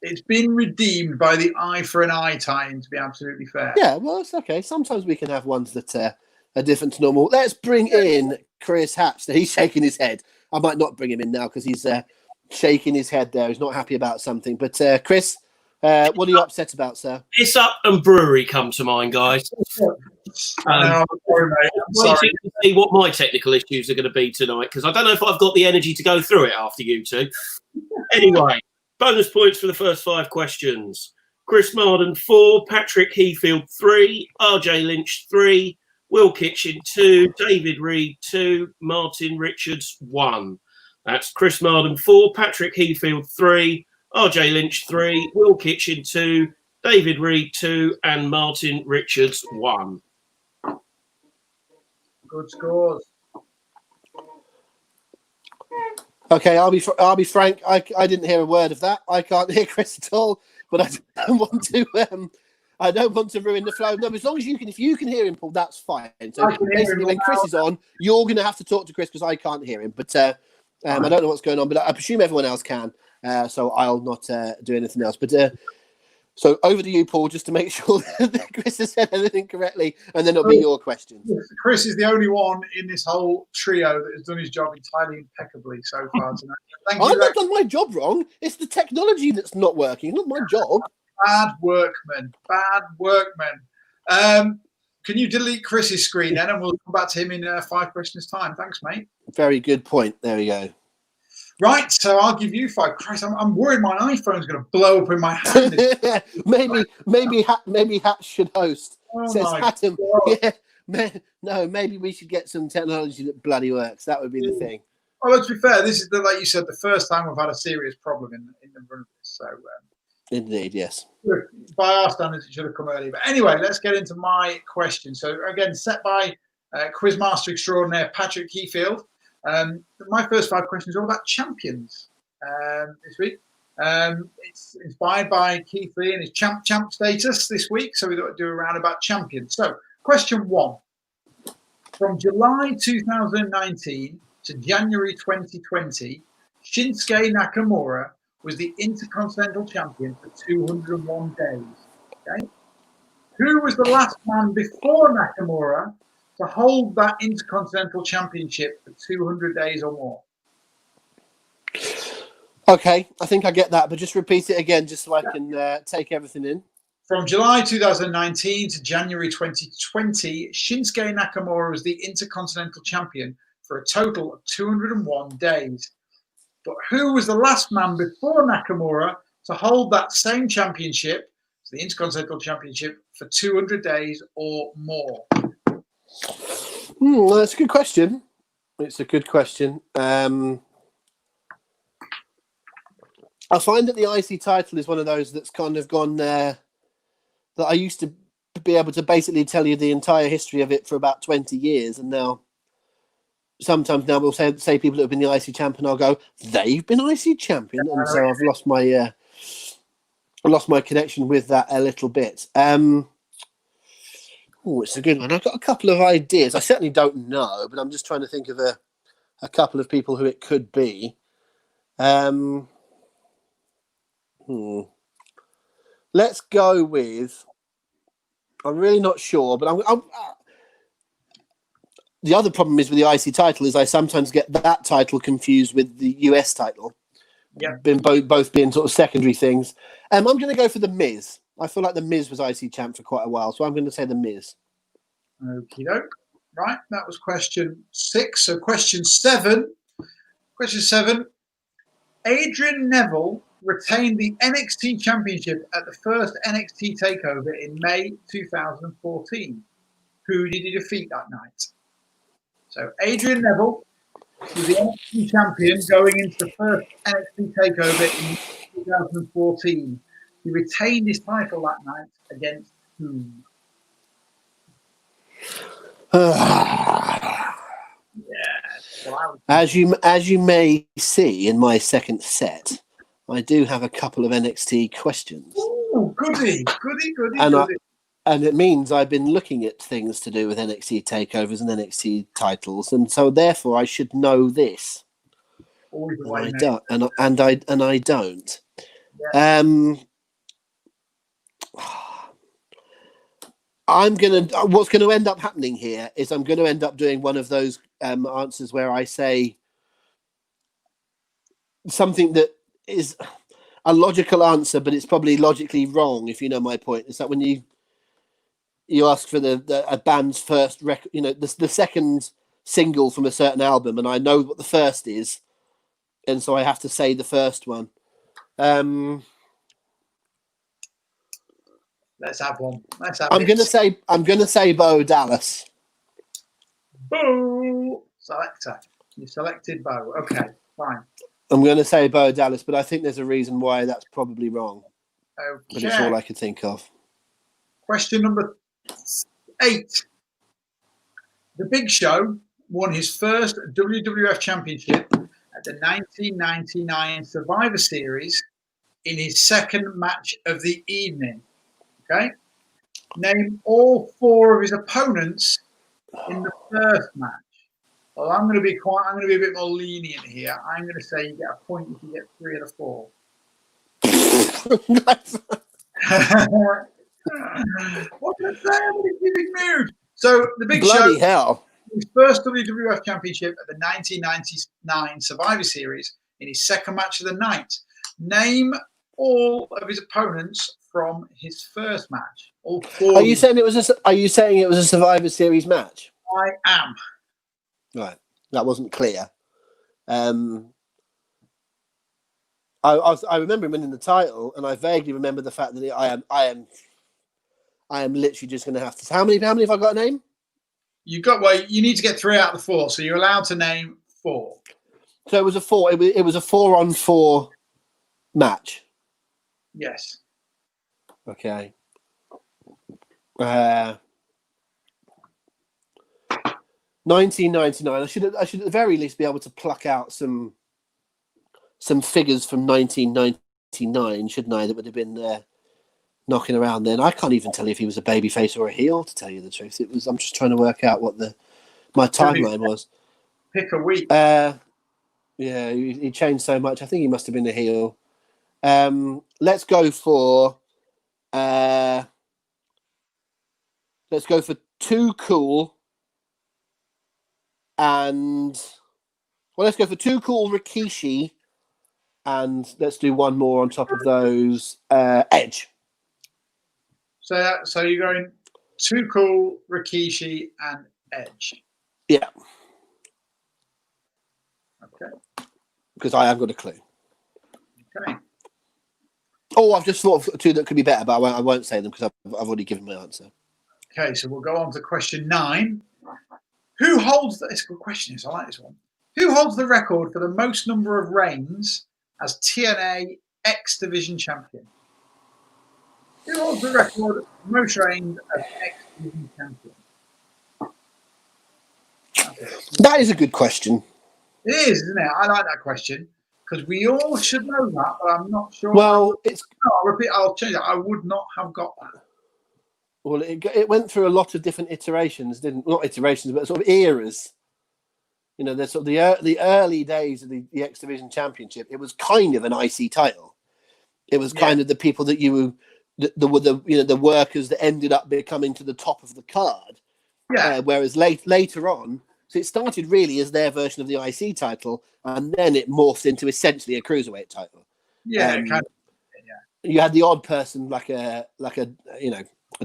It's been redeemed by the eye for an eye tie-in, to be absolutely fair. Yeah, well, it's okay. Sometimes we can have ones that are different to normal. Let's bring in Chris Hatch. He's shaking his head. I might not bring him in now because he's shaking his head there. He's not happy about something. But Chris, what are you upset about, sir? Piss Up and Brewery come to mind, guys. Sorry, mate. I'm sorry. To see what my technical issues are going to be tonight, because I don't know if I've got the energy to go through it after you two. Anyway, bonus points for the first 5 questions. Chris Marden 4, Patrick Heafield 3, RJ Lynch 3, Will Kitchen 2, David Reed 2, Martin Richards 1. That's Chris Marden 4, Patrick Heafield 3, RJ Lynch 3, Will Kitchen 2, David Reed 2, and Martin Richards 1. Good scores. Okay, I'll be frank. I didn't hear a word of that. I can't hear Chris at all. But I don't want to. I don't want to ruin the flow. No, as long as if you can hear him, Paul, that's fine. So basically, when Chris is on, you're going to have to talk to Chris because I can't hear him. But I don't know what's going on. But I presume everyone else can. So I'll not do anything else. But so over to you, Paul, just to make sure that Chris has said everything correctly, and then it'll be your questions. Chris is the only one in this whole trio that has done his job entirely impeccably so far tonight. I've not done my job wrong. It's the technology that's not working, not my job. Bad workman. Can you delete Chris's screen then, and we'll come back to him in 5 questions' time. Thanks, mate. Very good point. There we go. Right, so I'll give you 5. Christ, I'm worried my iPhone's going to blow up in my hand. maybe Hatch should host. Says my Hatton. God. Yeah, no, maybe we should get some technology that bloody works. That would be the thing. Well, let's be fair. This is, like you said, the first time we've had a serious problem in the run of this. So, indeed, yes. By our standards, it should have come earlier. But anyway, let's get into my question. So, again, set by Quizmaster extraordinaire Patrick Heafield. My first 5 questions are all about champions this week. It's inspired by Keith Lee and his champ status this week. So we thought we'd do a round about champions. So, question 1. From July 2019 to January 2020, Shinsuke Nakamura was the Intercontinental Champion for 201 days. Okay? Who was the last man before Nakamura to hold that Intercontinental Championship for 200 days or more? Okay, I think I get that, but just repeat it again just so I can take everything in. From July 2019 to January 2020, Shinsuke Nakamura was the Intercontinental Champion for a total of 201 days. But who was the last man before Nakamura to hold that same championship, the Intercontinental Championship, for 200 days or more? That's a good question. It's a good question. I find that the IC title is one of those that's kind of gone that I used to be able to basically tell you the entire history of it for about 20 years. And now, sometimes now we'll say people that have been the IC champion, I'll go, they've been IC champion. And so I've lost my connection with that a little bit. It's a good one. I've got a couple of ideas. I certainly don't know, but I'm just trying to think of a couple of people who it could be. Let's go with. I'm really not sure, but the other problem is with the IC title is I sometimes get that title confused with the US title. Yeah. Been both being sort of secondary things. I'm going to go for the Miz. I feel like the Miz was IC champ for quite a while, so I'm going to say the Miz. Okie doke. Right, that was question 6. So question 7. Question 7. Adrian Neville retained the NXT Championship at the first NXT TakeOver in May 2014. Who did he defeat that night? So Adrian Neville was the NXT champion going into the first NXT TakeOver in 2014. He retained his title that night against whom? As you may see in my second set, I do have a couple of NXT questions. Oh, goody. And it means I've been looking at things to do with NXT takeovers and NXT titles, and so therefore I should know this. And I don't. And I don't. Yeah. What's going to end up happening here is I'm going to end up doing one of those answers where I say something that is a logical answer, but it's probably logically wrong, if you know my point. It's like when you ask for a band's first record, the second single from a certain album, and I know what the first is, and so I have to say the first one. Let's have one. I'm gonna say Bo Dallas. Bo selector. You selected Bo. Okay, fine. I'm gonna say Bo Dallas, but I think there's a reason why that's probably wrong. Okay. But it's all I could think of. Question number 8. The Big Show won his first WWF Championship at the 1999 Survivor Series in his second match of the evening. Okay. Name all 4 of his opponents in the first match. Well, I'm going to be a bit more lenient here. I'm going to say you get a point if you get 3 of the 4. What can I say? I'm in a giving mood. So the Big Bloody Show, hell! his first WWF Championship at the 1999 Survivor Series in his second match of the night. Name all of his opponents from his first match. All 4. Are you saying it was a Survivor Series match? I am. Right, that wasn't clear. I remember him winning the title, and I vaguely remember the fact that I am literally just going to have to. How many have I got a name? You need to get 3 out of the 4, so you're allowed to name 4. So it was a 4. It was a 4-on-4 match. Yes. Okay. 1999. I should at the very least be able to pluck out some figures from 1999, shouldn't I? That would have been knocking around then. I can't even tell you if he was a babyface or a heel, to tell you the truth. I'm just trying to work out what my timeline was. Pick a week. Yeah, he changed so much. I think he must have been a heel. Let's go for Too Cool let's go for Too Cool, Rikishi, and let's do one more on top of those. Edge. So you're going Too Cool, Rikishi, and Edge. Yeah. Okay. Because I haven't got a clue. Okay. Oh, I've just thought of 2 that could be better, but I won't say them because I've already given my answer. Okay, so we'll go on to question 9. Who holds it's a good question. I like this one. Who holds the record for the most number of reigns as TNA X Division champion? Who holds the record for most reigns as X Division champion? That is a good question. It is, isn't it? I like that question because we all should know that, but I'm not sure. Well, I'll change that. I would not have got that. Well, it went through a lot of different iterations, not iterations, but sort of eras. There's sort of the early days of the X Division Championship. It was kind of an IC title. It was kind of the people that the workers that ended up becoming to the top of the card. Yeah. Whereas later on, So it started really as their version of the IC title, and then it morphed into essentially a cruiserweight title. Yeah, kind of. You had the odd person like a a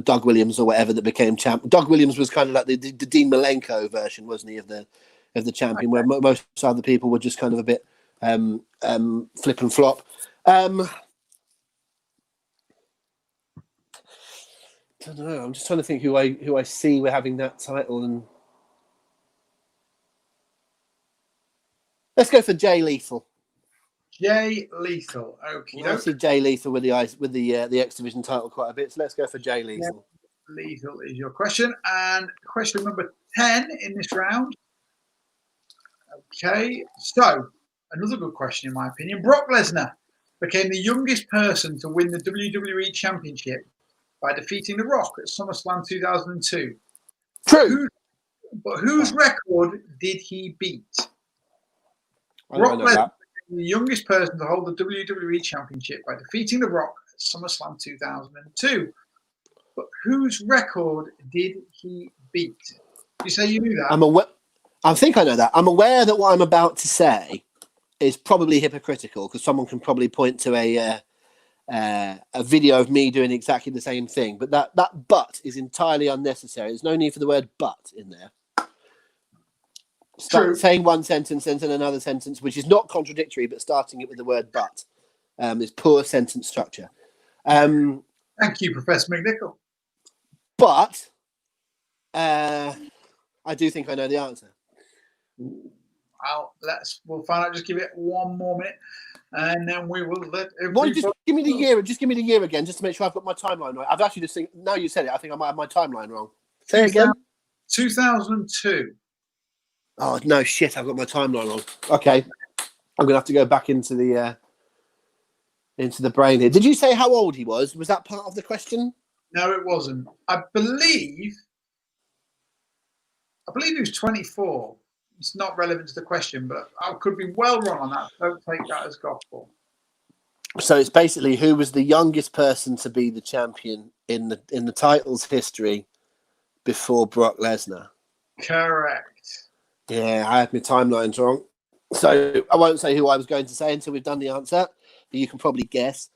Doug Williams or whatever that became champ. Doug Williams was kind of like the Dean Malenko version, wasn't he, of the champion, where most other people were just kind of a bit flip and flop. I don't know. I'm just trying to think who I see we're having that title, and let's go for Jay Lethal. Jay Lethal. Okay. I see Jay Lethal with the X Division title quite a bit, so let's go for Jay Lethal. Lethal is your question, and question number 10 in this round. Okay, so another good question in my opinion. Brock Lesnar became the youngest person to win the WWE Championship by defeating The Rock at SummerSlam 2002. True. But whose record did he beat? Brock Lesnar became the youngest person to hold the WWE Championship by defeating The Rock at SummerSlam 2002. But whose record did he beat? You say you knew that? I think I know that. I'm aware that what I'm about to say is probably hypocritical because someone can probably point to a video of me doing exactly the same thing. But that but is entirely unnecessary. There's no need for the word but in there. Saying one sentence and then another sentence, which is not contradictory, but starting it with the word but is poor sentence structure. Thank you, Professor McNichol. But I do think I know the answer. We'll find out. Just give it one more minute, and then we will let. Just give me the year. Just give me the year again, just to make sure I've got my timeline right. I've actually just think now you said it. I think I might have my timeline wrong. Say it again. 2002. Oh no, shit! I've got my timeline wrong. Okay, I'm gonna have to go back into the brain here. Did you say how old he was? Was that part of the question? No, it wasn't. I believe he was 24. It's not relevant to the question, but I could be well wrong on that. Don't take that as gospel. So it's basically who was the youngest person to be the champion in the title's history before Brock Lesnar. Correct. Yeah, I had my timelines wrong. So I won't say who I was going to say until we've done the answer, but you can probably guess.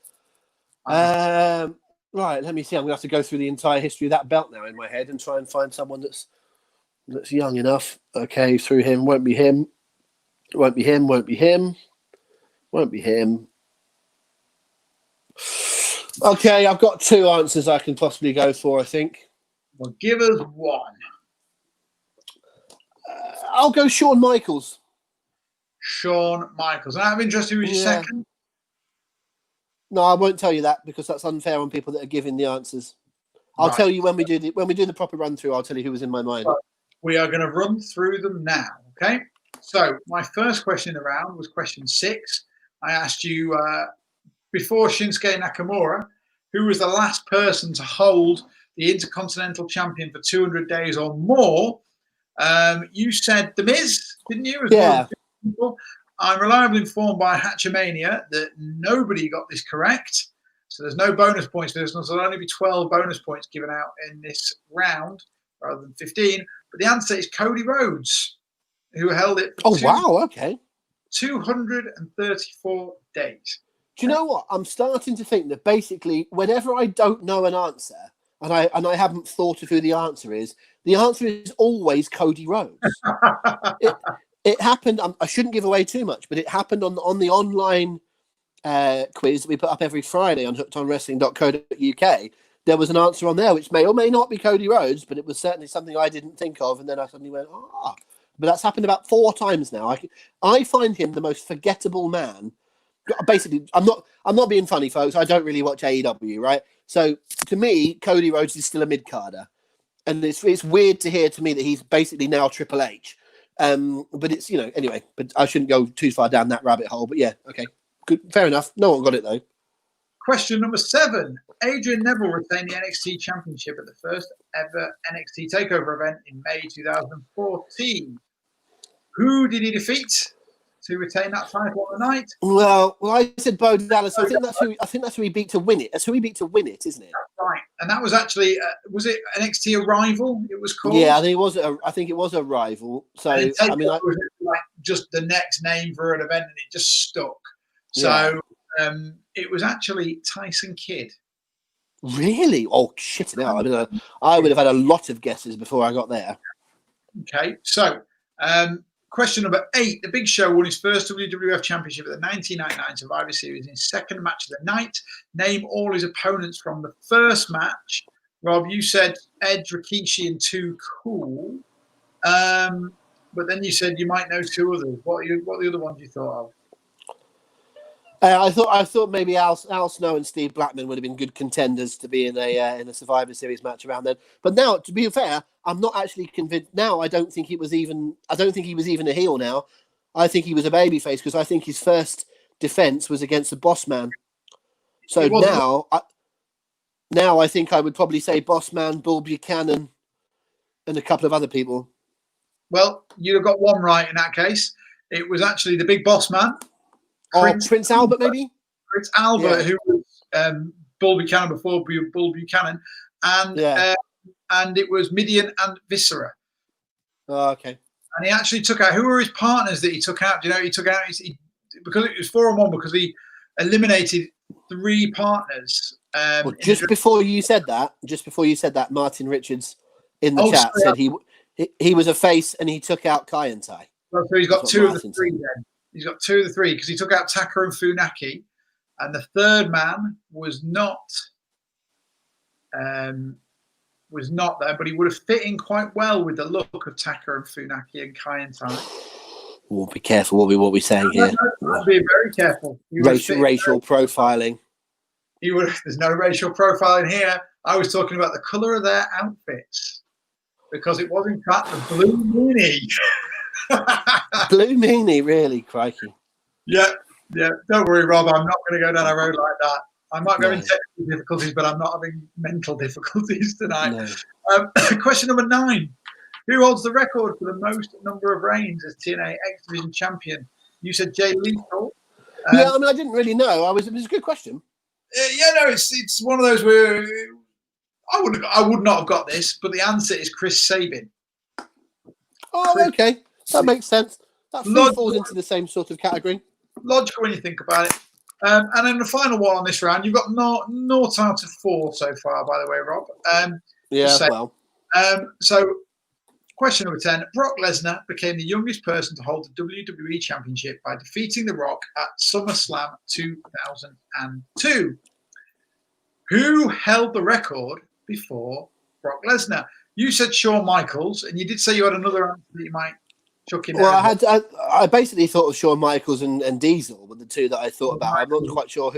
Right, let me see. I'm going to have to go through the entire history of that belt now in my head and try and find someone that's young enough. Okay, through him. Won't be him. Won't be him. Won't be him. Won't be him. Okay, I've got two answers I can possibly go for, I think. Well, give us one. I'll go Shawn Michaels. Shawn Michaels. And out of interest, who was your second? No, I won't tell you that because that's unfair on people that are giving the answers. I'll tell you when we do the proper run through. I'll tell you who was in my mind. We are going to run through them now. Okay. So my first question in the round was question 6. I asked you before Shinsuke Nakamura, who was the last person to hold the Intercontinental Champion for 200 days or more. You said The Miz, didn't you? Yeah. I'm reliably informed by Hatchamania that nobody got this correct. So there's no bonus points for this one. So there'll only be 12 bonus points given out in this round rather than 15. But the answer is Cody Rhodes, who held it for 234 days. Do you know what? I'm starting to think that basically whenever I don't know an answer and I haven't thought of who the answer is always Cody Rhodes. It happened. I shouldn't give away too much, but it happened on the online quiz that we put up every Friday on hookedonwrestling.co.uk. There was an answer on there which may or may not be Cody Rhodes, but it was certainly something I didn't think of, and then I suddenly went, But that's happened about 4 times now. I find him the most forgettable man. Basically, I'm not being funny, folks. I don't really watch AEW, right? So to me, Cody Rhodes is still a mid-carder, and it's weird to hear to me that he's basically now Triple H. But it's, anyway, but I shouldn't go too far down that rabbit hole. But yeah, okay, good, fair enough. No one got it though. Question number 7. Adrian Neville retained the NXT Championship at the first ever NXT TakeOver event in May 2014. Who did he defeat? to retain that title on the night? Well, I said Bo Dallas. I think that's who he beat to win it. That's who he beat to win it, isn't it? Right, and that was actually was it NXT Arrival? It was called. Yeah, I think it was a rival. So And I mean, was like just the next name for an event, and it just stuck. So it was actually Tyson Kidd. really? Oh shit! Now I mean, I would have had a lot of guesses before I got there. Okay, so question number 8. The Big Show won his first WWF Championship at the 1999 Survivor Series in his second match of the night. Name all his opponents from the first match. Rob, you said Edge, Rikishi, and Too Cool. But then you said you might know 2 others. What are the other ones you thought of? I thought maybe Al Snow and Steve Blackman would have been good contenders to be in a Survivor Series match around then. But now, to be fair, I'm not actually convinced. Now I don't think he was even a heel. Now I think he was a babyface because I think his first defense was against the Boss Man. So now I think I would probably say Boss Man, Bull Buchanan, and a couple of other people. Well, you'd have got one right in that case. It was actually the Big Boss Man. Prince Albert, maybe? Prince Albert, who was Bull Buchanan before Bull Buchanan. And it was Mideon and Viscera. Oh, okay. And he actually took out, who were his partners that he took out? Do you know, he took out, because it was 4-on-1 because he eliminated 3 partners. Just before you said that, Martin Richards in the chat said he was a face and he took out Kai and Tai. Well, so he's got 2 of the 3 then. He's got 2 of the 3 because he took out Taka and Funaki, and the third man was not there, but he would have fit in quite well with the look of Taka and Funaki and Kai and Tai. We'll be careful what we're saying here. No, be very careful. Racial profiling. There's no racial profiling here. I was talking about the colour of their outfits because it was in fact the blue meanie. Blue meanie, really, crikey. Yeah. Don't worry, Rob. I'm not going to go down a road like that. I might be having technical difficulties, but I'm not having mental difficulties tonight. No. Question number 9. Who holds the record for the most number of reigns as TNA X Division champion? You said Jay Lethal. I mean, I didn't really know. It was a good question. It's one of those where I would not have got this, but the answer is Chris Sabin. Oh, okay. That makes sense. That falls into the same sort of category. Logical when you think about it. And then the final one on this round, you've got 0 out of 4 so far, by the way, Rob. So, question number 10. Brock Lesnar became the youngest person to hold the WWE Championship by defeating The Rock at SummerSlam 2002. Who held the record before Brock Lesnar? You said Shawn Michaels, and you did say you had another answer that you might chuck in there. Well, I basically thought of Shawn Michaels and Diesel were the 2 that I thought about. I'm not quite sure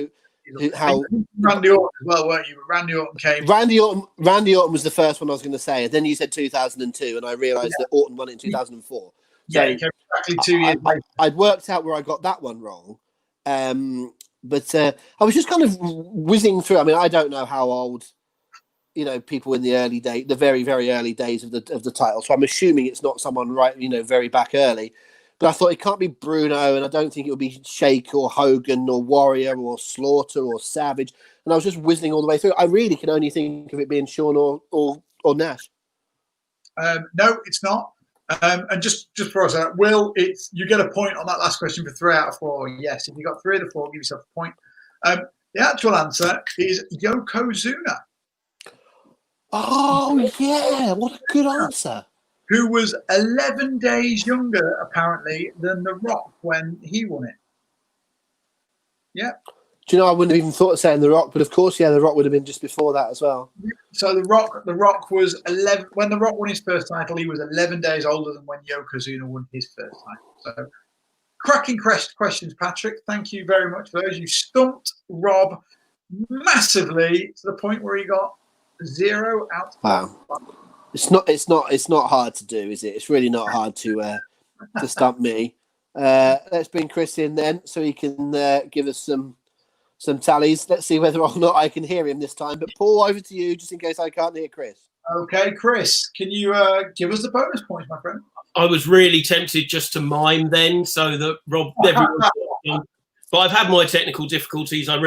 how. Randy Orton as well, weren't you? Randy Orton came. Randy Orton was the first one I was going to say. And then you said 2002, and I realised that Orton won it in 2004. Yeah, he came exactly 2 years later. I'd worked out where I got that one wrong. But I was just kind of whizzing through. I mean, I don't know how old, people in the very, very early days of the title. So I'm assuming it's not someone very back early. But I thought it can't be Bruno, and I don't think it would be Shake or Hogan or Warrior or Slaughter or Savage. And I was just whizzing all the way through. I really can only think of it being Shawn or Nash. No, it's not. And just for us, Will, you get a point on that last question for 3 out of 4. Yes, if you got 3 of the 4, give yourself a point. The actual answer is Yokozuna. Oh yeah, what a good answer. Who was 11 days younger, apparently, than The Rock when he won it. Yeah. Do you know, I wouldn't have even thought of saying The Rock, but of course, The Rock would have been just before that as well. So The Rock was 11 when The Rock won his first title. He was 11 days older than when Yokozuna won his first title. So, cracking questions, Patrick. Thank you very much for those. You stumped Rob massively to the point where he got 0 out of 5. Wow. It's not hard to do, is it? It's really not hard to stump me. Let's bring Chris in then, so he can give us some tallies. Let's see whether or not I can hear him this time. But Paul, over to you, just in case I can't hear Chris. Okay, Chris, can you give us the bonus points, my friend? I was really tempted just to mime then, so that Rob, everyone. But I've had my technical difficulties. I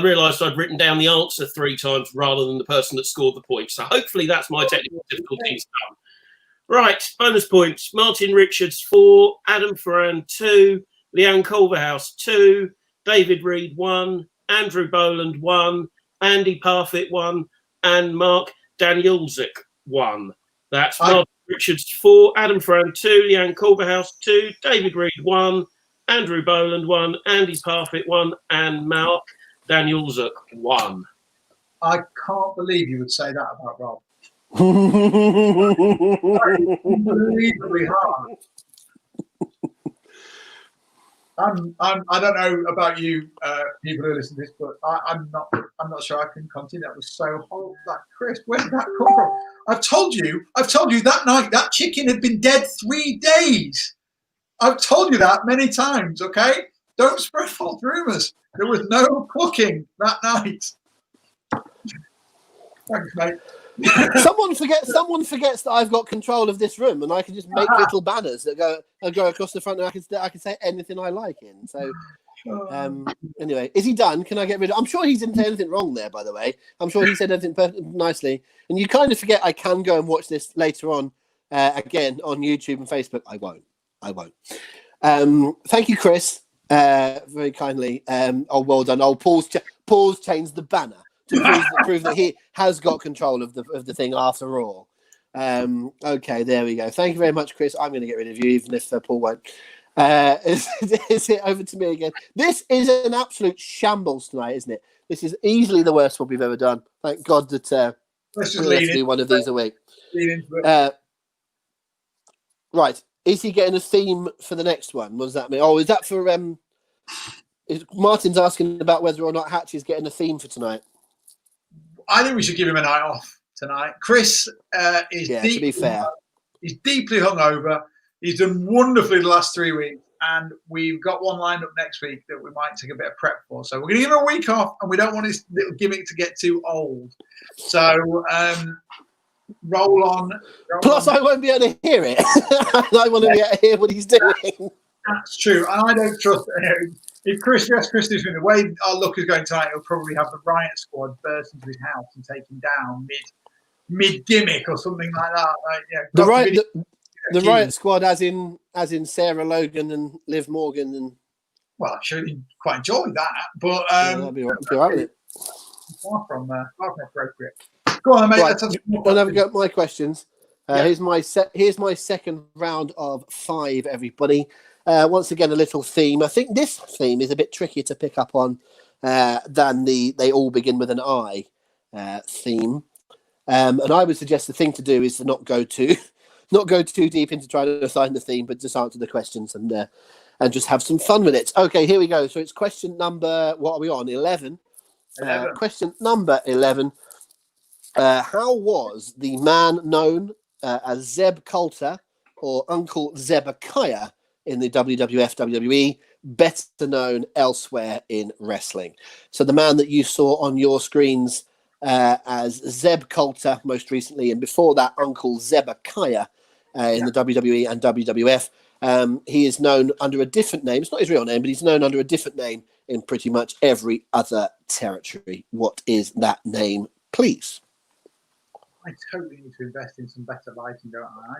realised I'd written down the answer 3 times rather than the person that scored the point. So hopefully that's my technical difficulties done. Right, bonus points. Martin Richards 4, Adam Ferran 2, Leanne Culverhouse 2, David Reed 1, Andrew Boland 1, Andy Parfitt 1, and Mark Danielczyk 1. That's Martin Richards 4, Adam Ferran 2, Leanne Culverhouse 2, David Reed 1, Andrew Boland 1, Andy Parfitt 1, and Mark Danielczyk 1. I can't believe you would say that about Rob. Unbelievably hard. I don't know about you people who listen to this, but I'm not sure I can continue. That was so horrible. That Chris, where did that come from? I've told you that night that chicken had been dead 3 days. I've told you that many times, okay? Don't spread false rumours. There was no cooking that night. Thanks, mate. Someone forgets that I've got control of this room, and I can just make little banners that go across the front, and I can say anything I like in. So, anyway, is he done? Can I get rid of? I'm sure he didn't say anything wrong there, by the way. I'm sure he said everything nicely. And you kind of forget I can go and watch this later on again on YouTube and Facebook. I won't. Thank you, Chris, very kindly. Well done. Paul's changed the banner to prove that he has got control of the thing after all. Okay, there we go. Thank you very much, Chris. I'm going to get rid of you, even if Paul won't. Is it over to me again? This is an absolute shambles tonight, isn't it? This is easily the worst one we've ever done. Thank God that Let's just we'll have to do one of these a week. Right. Is he getting a theme for the next one? What does that mean? Oh, is that for... Martin's asking about whether or not Hatch is getting a theme for tonight. I think we should give him a night off tonight. Chris is to be fair. He's deeply hungover. He's done wonderfully the last 3 weeks, and we've got one lined up next week that we might take a bit of prep for. So we're going to give him a week off, and we don't want his little gimmick to get too old. So roll on. Plus, I won't be able to hear it. I want to be able to hear what he's doing. That's true, and I don't trust. If Chris is doing the way our luck is going tonight, he'll probably have the riot squad burst into his house and take him down mid gimmick or something like that. The riot squad, as in Sarah Logan and Liv Morgan, and well, I'm sure he'd quite enjoy that, but that'd be all right with it. Far from appropriate. Go on, mate. Right, I'll have a go at my questions. Here's my second round of 5. Everybody. Once again, a little theme. I think this theme is a bit trickier to pick up on than they all begin with an I theme. And I would suggest the thing to do is to not go too deep into trying to assign the theme, but just answer the questions and just have some fun with it. Okay, here we go. So it's question number, what are we on? 11. Question number 11. How was the man known as Zeb Coulter or Uncle Zebekiah in the WWF WWE, better known elsewhere in wrestling? So the man that you saw on your screens as Zeb Coulter most recently, and before that, Uncle Zebekiah in the WWE and WWF. He is known under a different name. It's not his real name, but he's known under a different name in pretty much every other territory. What is that name, please? I totally need to invest in some better lighting, don't I?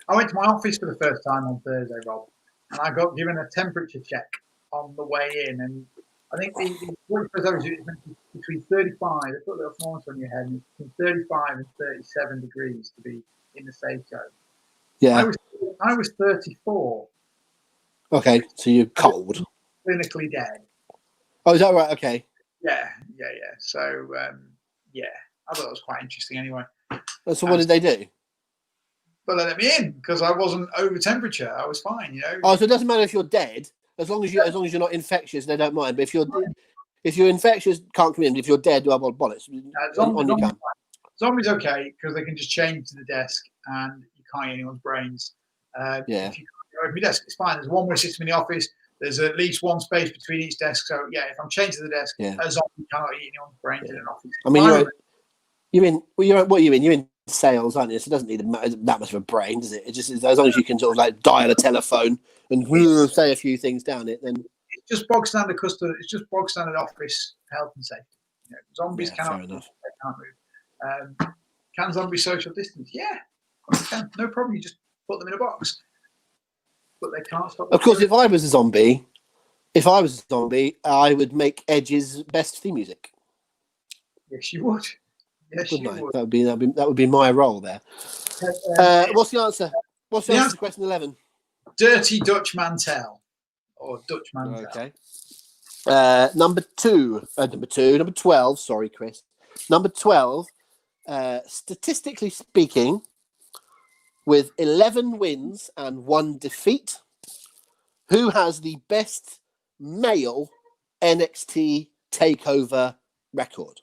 I went to my office for the first time on Thursday, Rob, and I got given a temperature check on the way in. And I think the is between 35, they put a little thermometer on your head, and it's between 35 and 37 degrees to be in the safe zone. Yeah. I was 34. Okay, so you're cold. Clinically dead. Oh, is that right? Okay. Yeah. So, I thought it was quite interesting anyway. So what did they do? But they let me in because I wasn't over temperature. I was fine, you know. Oh, so it doesn't matter if you're dead, as long as you're not infectious, they don't mind. But if you're infectious, can't come in. But if you're dead, well, bollocks. On you come. Zombies okay because they can just change to the desk and you can't get anyone's brains. If you go over your desk, it's fine. There's one way system in the office. There's at least one space between each desk. So yeah, if I'm chained to the desk, a zombie cannot eat anyone's brains in an office. I mean, You're in. Well, you're what are you in? You're in sales, aren't you? So it doesn't need that much of a brain, does it? It just as long as you can sort of like dial a telephone and say a few things down it, then It's just bog standard customer. It's just bog standard office health and safety. You know, zombies yeah, fair cannot move. enough. They can't move. Can zombies social distance? Yeah, of course they can. No problem. You just put them in a box. But they can't stop. Of course, if I was a zombie, I would make Edge's best theme music. Yes, you would. Yes, you Wouldn't I? would. That would be my role there. What's the answer? What's the answer to question 11? Dirty Dutch Mantel or Dutch Mantel. Okay. Number 12. Sorry, Chris. Number 12. Statistically speaking, with 11 wins and 1 defeat, who has the best male NXT takeover record?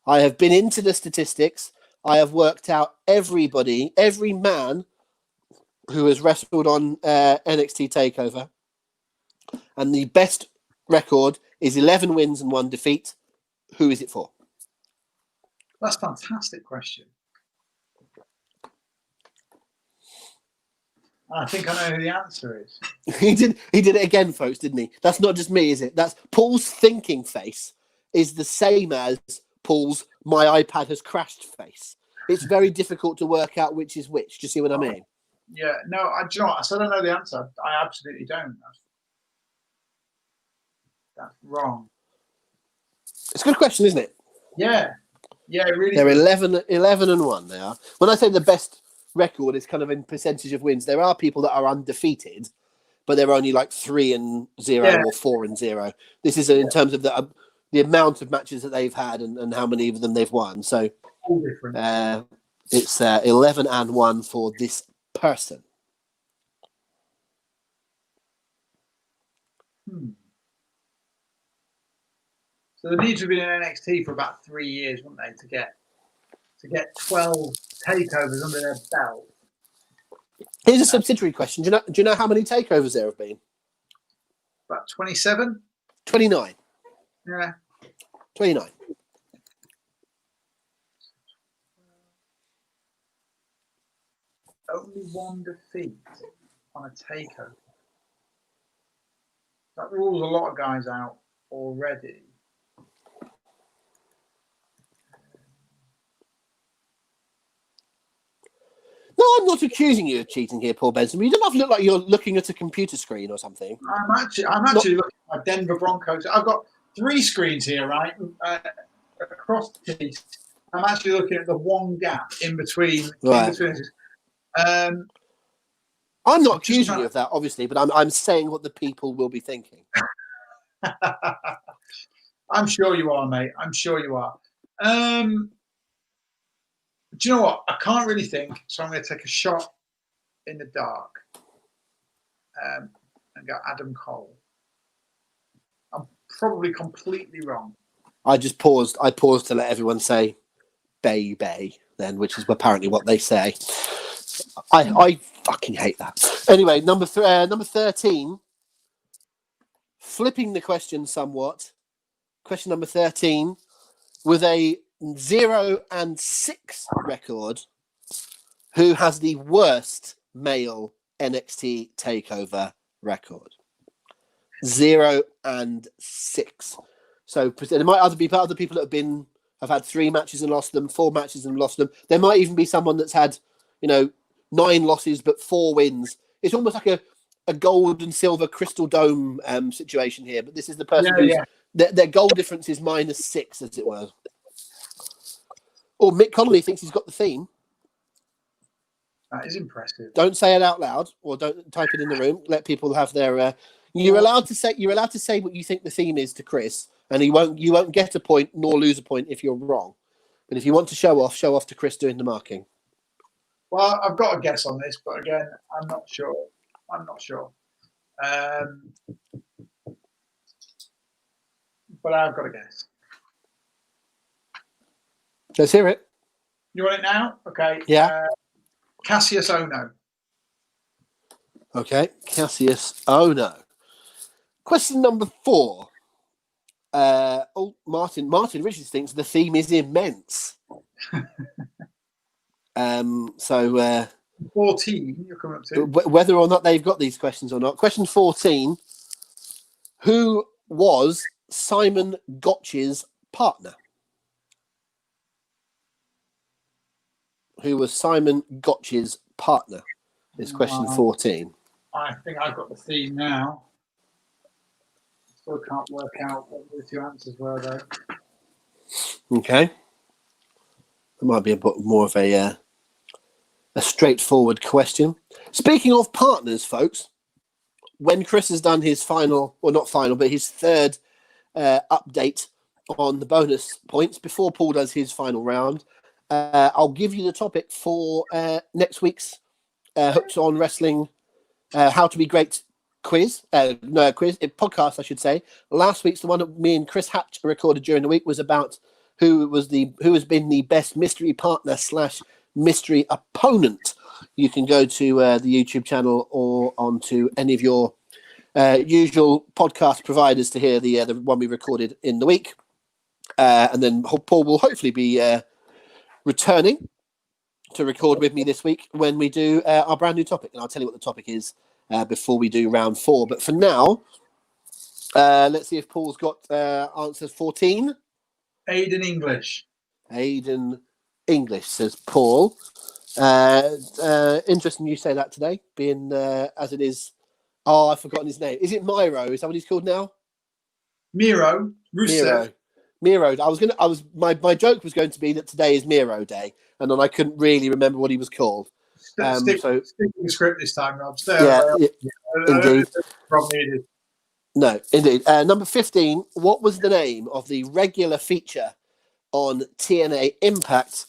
I have been into the statistics. I have worked out every man who has wrestled on NXT takeover, and the best record is 11 wins and 1 defeat. Who is it for? That's a fantastic question. I think I know who the answer is. He did it again, folks, didn't he? That's not just me, is it? That's Paul's thinking face is the same as Paul's my iPad has crashed face. It's very difficult to work out which is which. Do you see what I mean? Yeah, no, do you know what? I still don't know the answer. I absolutely don't. That's wrong. It's a good question, isn't it? Yeah, really. They're 11 and 1 they are. When I say the best record is kind of in percentage of wins, there are people that are undefeated, but they're only like 3-0 or 4-0. This is in terms of the amount of matches that they've had and how many of them they've won. So all different. It's 11 and 1 for this person. So they need to have been in NXT for about 3 years, wouldn't they, to get 12 takeovers under their belt? Here's a subsidiary question. Do you know how many takeovers there have been? About 27? 29. Yeah. 29. Only 1 defeat on a takeover. That rules a lot of guys out already. No, I'm not accusing you of cheating here, Paul Benson. You don't have to look like you're looking at a computer screen or something. I'm actually looking at my Denver Broncos. I've got 3 screens here, right? Across the piece. I'm actually looking at the one gap in between. Right. I'm not accusing you of that, obviously, but I'm saying what the people will be thinking. I'm sure you are, mate. I'm sure you are. Do you know what? I can't really think, so I'm going to take a shot in the dark and go Adam Cole. I'm probably completely wrong. I paused to let everyone say "baby" then, which is apparently what they say. I fucking hate that. Anyway, number 13. Flipping the question somewhat. Question number 13, with a 0-6 record, who has the worst male NXT takeover record? 0-6. So there might other people that have had 3 matches and lost them, 4 matches and lost them. There might even be someone that's had, 9 losses but 4 wins. It's almost like a gold and silver crystal dome situation here. But this is the person who's their goal difference is -6, as it were. Or Mick Connolly thinks he's got the theme. That is impressive. Don't say it out loud, or don't type it in the room. Let people have their. You're allowed to say what you think the theme is to Chris, and you won't get a point nor lose a point if you're wrong. But if you want to show off to Chris doing the marking. Well, I've got a guess on this, but again, I'm not sure. But I've got a guess. Let's hear it. You want it now? Okay. Yeah. Cassius Ohno. Okay, Cassius Ohno. Question number 4. Martin Richards thinks the theme is immense. So 14, you're coming up to. whether or not they've got these questions or not. Question 14. Who was Simon Gotch's partner? Who was Simon Gotch's partner? Is question 14. I think I've got the theme now. Still can't work out what the two answers were, though. Okay. It might be a bit more of a straightforward question. Speaking of partners, folks, when Chris has done his final, or not final, but his third update on the bonus points before Paul does his final round, I'll give you the topic for next week's Hooked on Wrestling How to Be Great podcast, I should say. Last week's, the one that me and Chris Hatch recorded during the week, was about who has been the best mystery partner / mystery opponent. You can go to the YouTube channel or onto any of your usual podcast providers to hear the one we recorded in the week. And then Paul will hopefully be returning to record with me this week when we do our brand new topic. And I'll tell you what the topic is before we do round 4. But for now, let's see if Paul's got answers 14. Aidan English. Aidan English, says Paul. Interesting you say that today, being as it is. Oh, I've forgotten his name. Is it Miro? Is that what he's called now? Miro. Rusev. Miro. My joke was going to be that today is Miro Day, and then I couldn't really remember what he was called. Stick to the script this time, Rob. Indeed. Probably No, indeed. Number 15. What was the name of the regular feature on TNA Impact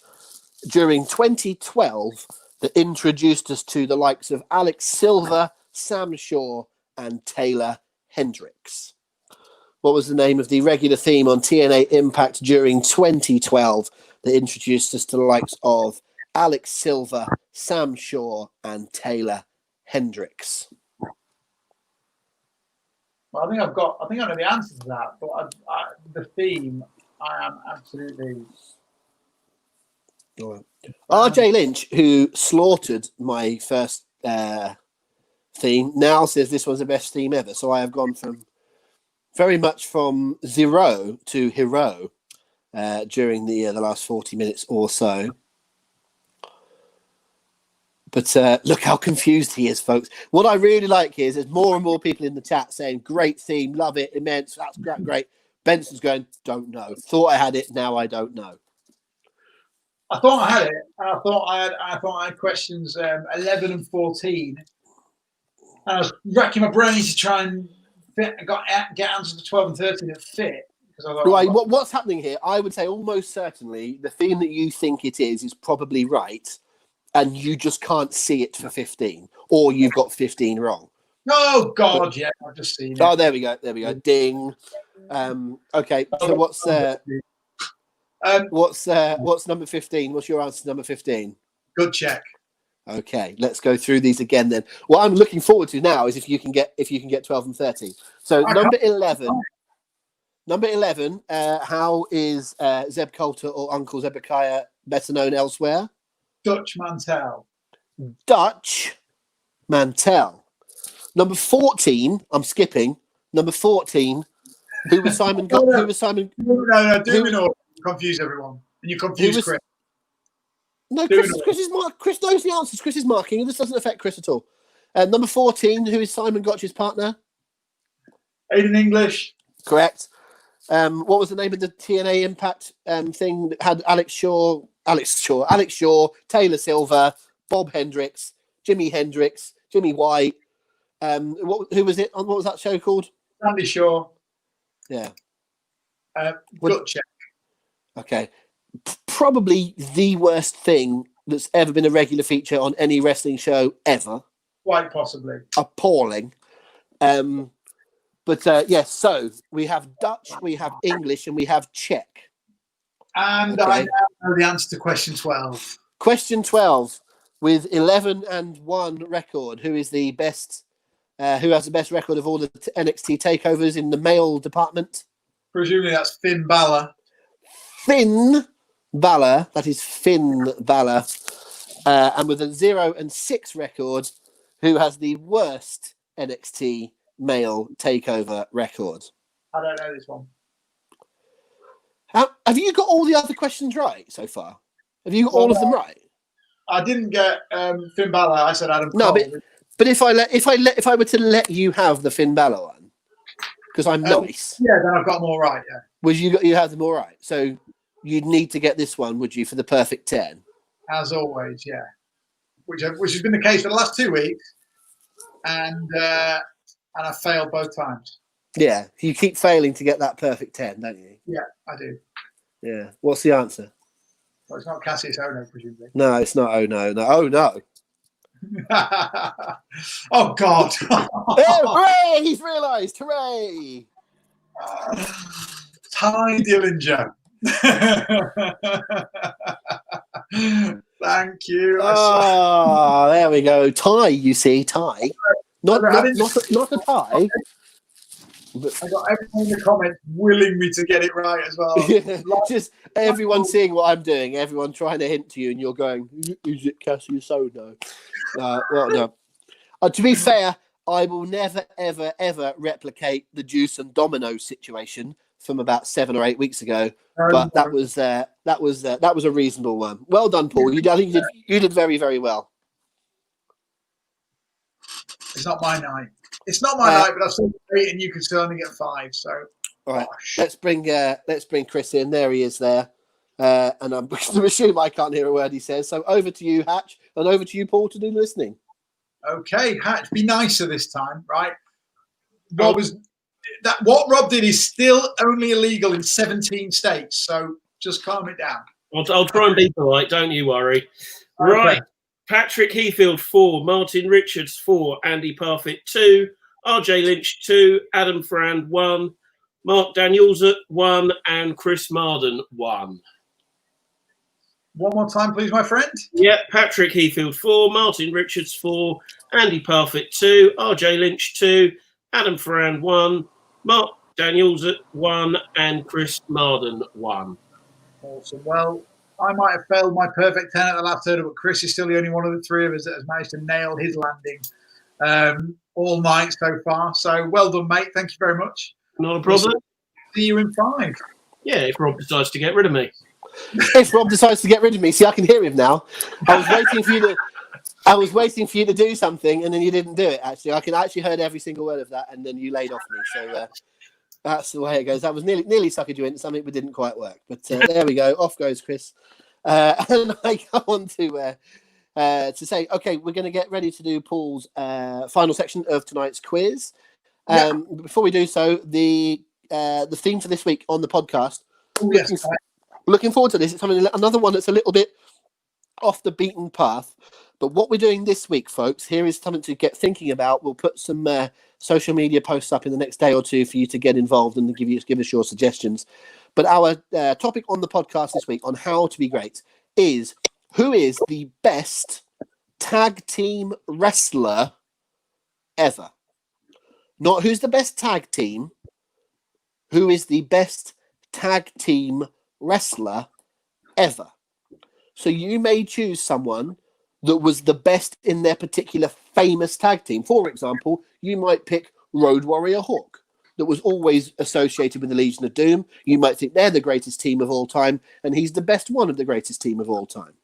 during 2012 that introduced us to the likes of Alex Silver, Sam Shaw, and Taylor Hendricks? What was the name of the regular theme on TNA Impact during 2012 that introduced us to the likes of Alex Silver, Sam Shaw, and Taylor Hendricks? Well, I think I know the answer to that, but the theme, I am absolutely. RJ Lynch, who slaughtered my first theme, now says this was the best theme ever. So I have gone very much from zero to hero during the last 40 minutes or so. But look how confused he is, folks. What I really like is there's more and more people in the chat saying, great theme, love it, immense, that's great. Benson's going, don't know. Thought I had it, now I don't know. I thought I had it. I thought I had questions 11 and 14. And I was racking my brains to try and get answers to 12 and 13 that fit. Because I thought, right, what's happening here? I would say almost certainly the theme that you think it is probably right. And you just can't see it for 15, or you've got 15 wrong. Oh God, yeah, I've just seen it. Oh, there we go. Ding. Okay, so what's number 15? What's your answer to number 15? Good check. Okay, let's go through these again then. What I'm looking forward to now is if you can get 12 and 13. So number 11. Number 11. How is Zeb Coulter or Uncle Zebekiah better known elsewhere? Dutch Mantel. Dutch Mantel. Number 14. I'm skipping. Number 14. Who was Simon? Who was Simon? No, do it all. Confuse everyone, and you confuse Chris. No, Chris knows the answers. Chris is marking. This doesn't affect Chris at all. Number 14. Who is Simon Gotch's partner? Aidan English. Correct. What was the name of the TNA Impact thing that had Alex Shaw, Taylor Silver, Bob Hendricks, Jimi Hendrix, Jimmy White. Who was it on? What was that show called? Sandy Shaw. Yeah. Gut check. Okay. Probably the worst thing that's ever been a regular feature on any wrestling show ever. Quite possibly. Appalling. But yes, so we have Dutch, we have English, and we have Czech. And okay. I now know the answer to question 12. Question 12, with 11-1 record, who is the best? Who has the best record of all the NXT takeovers in the male department? Presumably that's Finn Balor. Finn Balor. That is Finn Balor. And with a 0-6 record, who has the worst NXT male takeover record? I don't know this one. Have you got all the other questions right so far? Have you got all of them right? I didn't get Finn Balor. I said Adam No, Cole. but if I were to let you have the Finn Balor one, because I'm nice. Yeah, then I've got them all right. Yeah. Would you have them all right? So you'd need to get this one, would you, for the perfect 10? As always, yeah. Which has been the case for the last 2 weeks, and I failed both times. Yeah, you keep failing to get that perfect 10, don't you? Yeah, I do. Yeah. What's the answer? Well, it's not Cassius Ohno, presumably. No, it's not. Oh no. Oh no. Oh God! Oh, hooray! He's realised. Hooray! Ty Dillinger. Thank you. Oh, there we go. Ty, you see, Ty. Not a tie. I got everyone in the comments willing me to get it right as well. Yeah, just everyone seeing what I'm doing, everyone trying to hint to you, and you're going, "Is it Cassius Ohno?" Well, no. To be fair, I will never, ever, ever replicate the Juice and Domino situation from about 7 or 8 weeks ago. But that was a reasonable one. Well done, Paul. I think you did very, very well. It's not my night. It's not my night, but I've still 8, and you can still only get 5. So, all right, let's bring Chris in. There he is. There, and I'm going to assume I can't hear a word he says. So over to you, Hatch, and over to you, Paul, to do listening. Okay, Hatch, be nicer this time, right? What Rob did is still only illegal in 17 states. So just calm it down. I'll try and be polite. Don't you worry. Okay. Right. Patrick Heafield 4, Martin Richards 4, Andy Parfitt 2, RJ Lynch 2, Adam Frand 1, Mark Daniels at 1, and Chris Marden 1. One more time, please, my friend. Yeah, Patrick Heafield 4, Martin Richards 4, Andy Parfitt 2, RJ Lynch 2, Adam Frand 1, Mark Daniels at 1, and Chris Marden 1. Awesome. Well, I might have failed my perfect 10 at the last hurdle, but Chris is still the only one of the three of us that has managed to nail his landing all night so far. So well done, mate. Thank you very much. Not a problem. See you in 5. Yeah, if Rob decides to get rid of me. If Rob decides to get rid of me, see, I can hear him now. I was waiting for you to do something, and then you didn't do it. Actually, I can actually heard every single word of that, and then you laid off me. So that's the way it goes. That was nearly suckered you into something, but didn't quite work. But there we go. Off goes Chris, and I go on to say, okay, we're going to get ready to do Paul's final section of tonight's quiz. Before we do so, the theme for this week on the podcast. Oh, yes. Looking forward to this. It's another one that's a little bit off the beaten path. But what we're doing this week, folks, here is something to get thinking about. We'll put some social media posts up in the next day or two for you to get involved and give us your suggestions. But our topic on the podcast this week on how to be great is who is the best tag team wrestler ever? Not who's the best tag team. Who is the best tag team wrestler ever? So you may choose someone that was the best in their particular famous tag team. For example, you might pick Road Warrior Hawk, that was always associated with the Legion of Doom. You might think they're the greatest team of all time, and he's the best one of the greatest team of all time.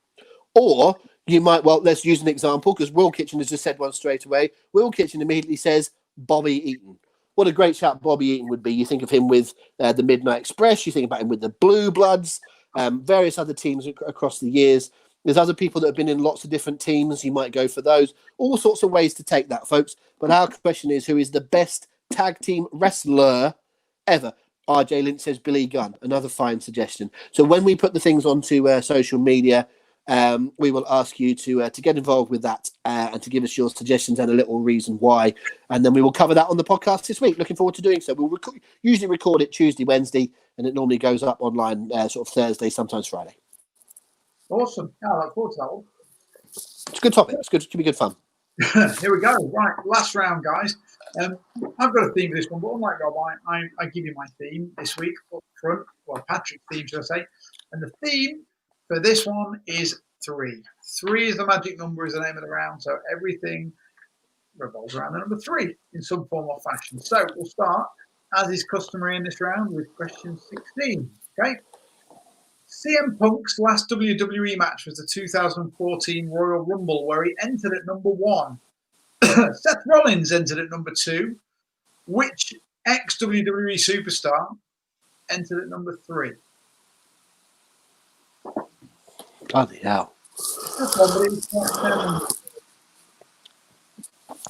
Or you might, well, let's use an example, because Will Kitchen has just said one straight away. Will Kitchen immediately says Bobby Eaton. What a great shout Bobby Eaton would be. You think of him with the Midnight Express. You think about him with the Blue Bloods, various other teams across the years. There's other people that have been in lots of different teams. You might go for those. All sorts of ways to take that, folks. But our question is, who is the best tag team wrestler ever? RJ Lynch says Billy Gunn. Another fine suggestion. So when we put the things onto social media, we will ask you to get involved with that and to give us your suggestions and a little reason why. And then we will cover that on the podcast this week. Looking forward to doing so. We'll usually record it Tuesday, Wednesday, and it normally goes up online sort of Thursday, sometimes Friday. Awesome. Yeah, I look forward to that one. It's a good topic. It's good. It should be good fun. Here we go. Right, last round, guys. I've got a theme for this one, but unlike Rob, I give you my theme this week up front. Well, Patrick's theme, should I say. And the theme for this one is 3. 3 is the magic number, is the name of the round. So everything revolves around the number 3 in some form or fashion. So we'll start, as is customary in this round, with question 16. Okay. CM Punk's last WWE match was the 2014 Royal Rumble, where he entered at number 1. Seth Rollins entered at number 2. Which ex-WWE superstar entered at number 3? Bloody hell.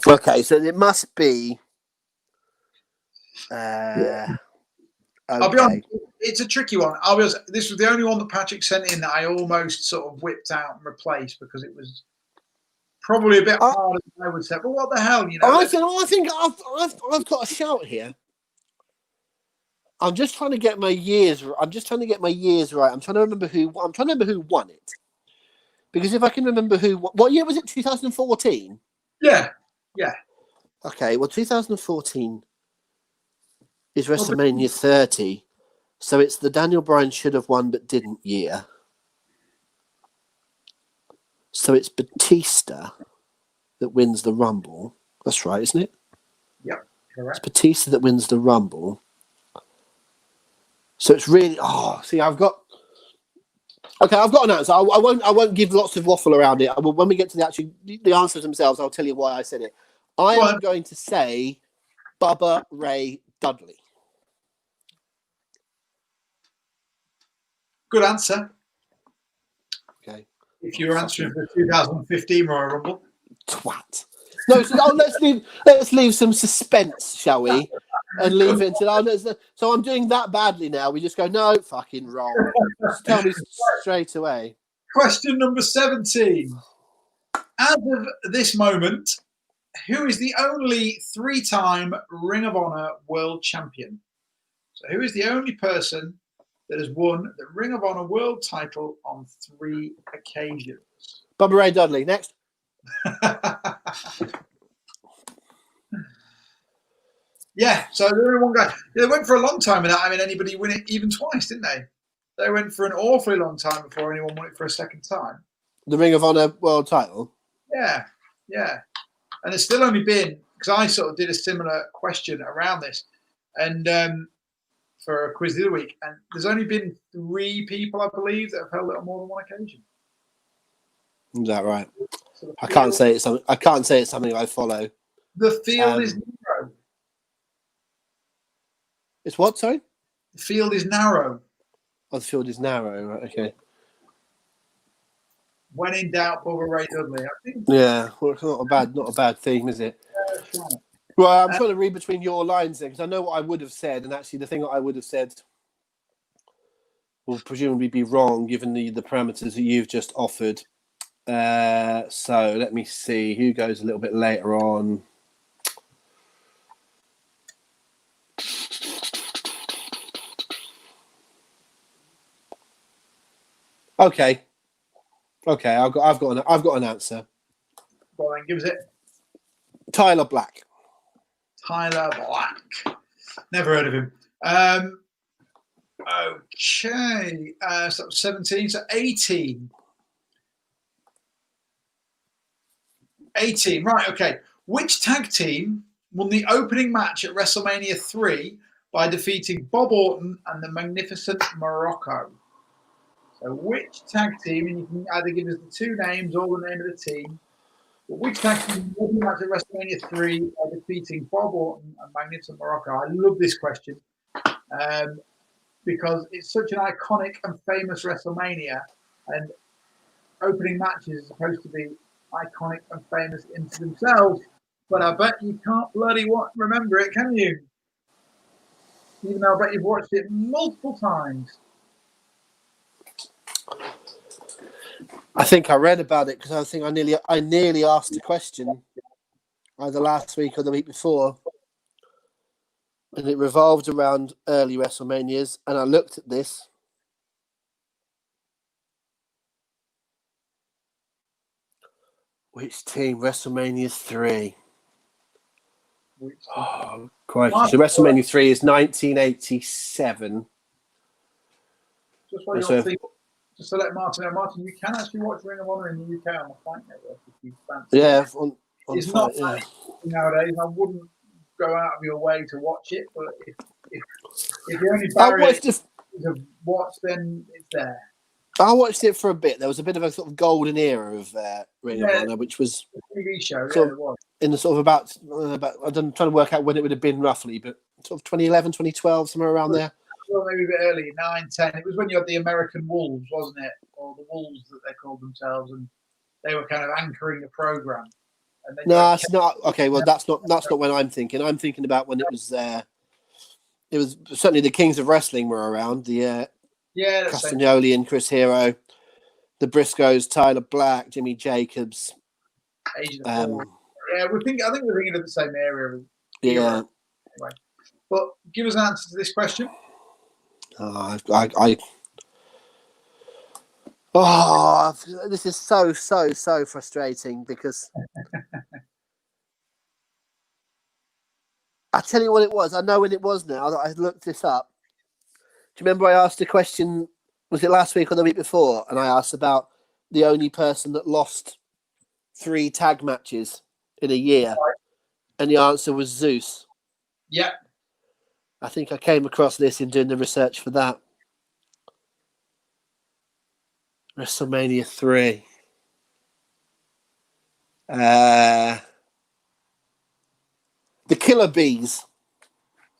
Okay, so it must be. Okay. I'll be honest, it's a tricky one. I'll be honest, this was the only one that Patrick sent in that I almost sort of whipped out and replaced because it was probably a bit harder than I would say. But what the hell, you know? I think I've got a shout here. I'm just trying to get my years. I'm just trying to get my years right. I'm trying to remember who won it. Because if I can remember what year was it? 2014. Yeah. Okay, well, 2014 is WrestleMania 30, so it's the Daniel Bryan should have won but didn't year. So it's Batista that wins the Rumble. That's right, isn't it? Yep, correct. It's Batista that wins the Rumble. So it's really I've got an answer. I won't give lots of waffle around it. When we get to the answers themselves, I'll tell you why I said it. I am going to say Bubba Ray Dudley. Good answer. Okay. If you're answering for the 2015 Royal Rumble. Twat. No, let's leave some suspense, shall we? And leave it until so I'm doing that badly now. We just go, no, fucking wrong. Just tell me straight away. Question number 17. As of this moment, who is the only 3-time Ring of Honor World Champion? So who is the only person that has won the Ring of Honor World title on 3 occasions? Bubba Ray Dudley. Next. Yeah, so there only one guy. They went for a long time without having anybody win it even twice, didn't they? They went for an awfully long time before anyone won it for a second time. The Ring of Honor World title? Yeah. And there's still only been, because I sort of did a similar question around this, and for a quiz the other week, and there's only been 3 people, I believe, that have held it on more than one occasion. Is that right? So I can't say it's something I follow. The field is narrow. It's what? Sorry. The field is narrow. Oh, the field is narrow. Right, okay. When in doubt, Bubba Ray Dudley. I think. Yeah, well, it's not a bad theme, is it? Sure. Well, I'm trying to read between your lines there because I know what I would have said, and actually, the thing that I would have said will presumably be wrong given the parameters that you've just offered. So let me see who goes a little bit later on. Okay. I've got an answer. Well, then, give us it. Tyler Black. Tyler Black. Never heard of him. Okay. So 17. So 18. 18. Right. Okay. Which tag team won the opening match at WrestleMania 3 by defeating Bob Orton and the Magnificent Morocco? So which tag team, and you can either give us the 2 names or the name of the team, but which tag team won the match at WrestleMania 3 by defeating Bob Orton and Magnificent Morocco? I love this question because it's such an iconic and famous WrestleMania, and opening matches are supposed to be iconic and famous into themselves, but I bet you can't bloody remember it, can you? Even though I bet you've watched it multiple times. I think I read about it because I think I nearly asked a question either last week or the week before, and it revolved around early WrestleManias, and I looked at this. Which team? WrestleMania 3. Oh, quite. So WrestleMania 3 is 1987. Just just to let Martin know, Martin, you can actually watch Ring of Honor in the UK on the Fight Network if you fancy. Yeah, It's not like nowadays. I wouldn't go out of your way to watch it, but if the only barrier is to watch, then it's there. I watched it for a bit. There was a bit of a sort of golden era of Ring of Honor, which was a TV show. It was in the sort of about I'm trying to work out when it would have been roughly, but sort of 2011, 2012, somewhere around there. Well, maybe a bit early, 9, 10. It was when you had the American Wolves, wasn't it? Or the Wolves that they called themselves, and they were kind of anchoring the program. No, it's not. Okay, well, that's not when I'm thinking. I'm thinking about when it was certainly the Kings of Wrestling were around. The Castagnoli and Chris Hero, the Briscoes, Tyler Black, Jimmy Jacobs. I think we're thinking of the same area. Yeah. Anyway, but give us an answer to this question. This is so frustrating because I tell you what it was. I know when it was now that I looked this up. Do you remember I asked a question? Was it last week or the week before? And I asked about the only person that lost 3 tag matches in a year, and the answer was Zeus. Yeah. I think I came across this in doing the research for that. WrestleMania 3. The Killer Bees.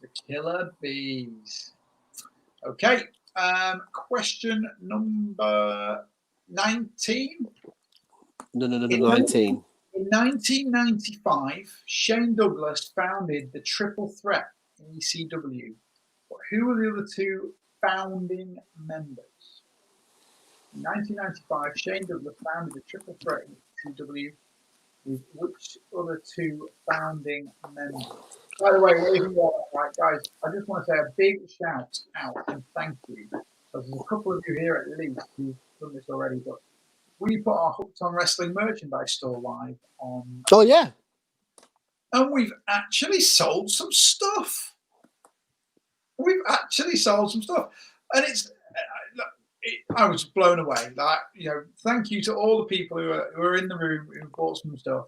The Killer Bees. Okay. Question number 19. No, 19. In 1995, Shane Douglas founded the Triple Threat in ECW. But who were the other 2 founding members? In 1995, Shane Douglas founded the Triple Threat in ECW. With which other 2 founding members? By the way, right, guys, I just want to say a big shout out and thank you. There's a couple of you here at least who've done this already, but we put our Hooked on Wrestling merchandise store live on. Oh, yeah. And we've actually sold some stuff. And it's, I was blown away. Like, thank you to all the people who are in the room who bought some stuff.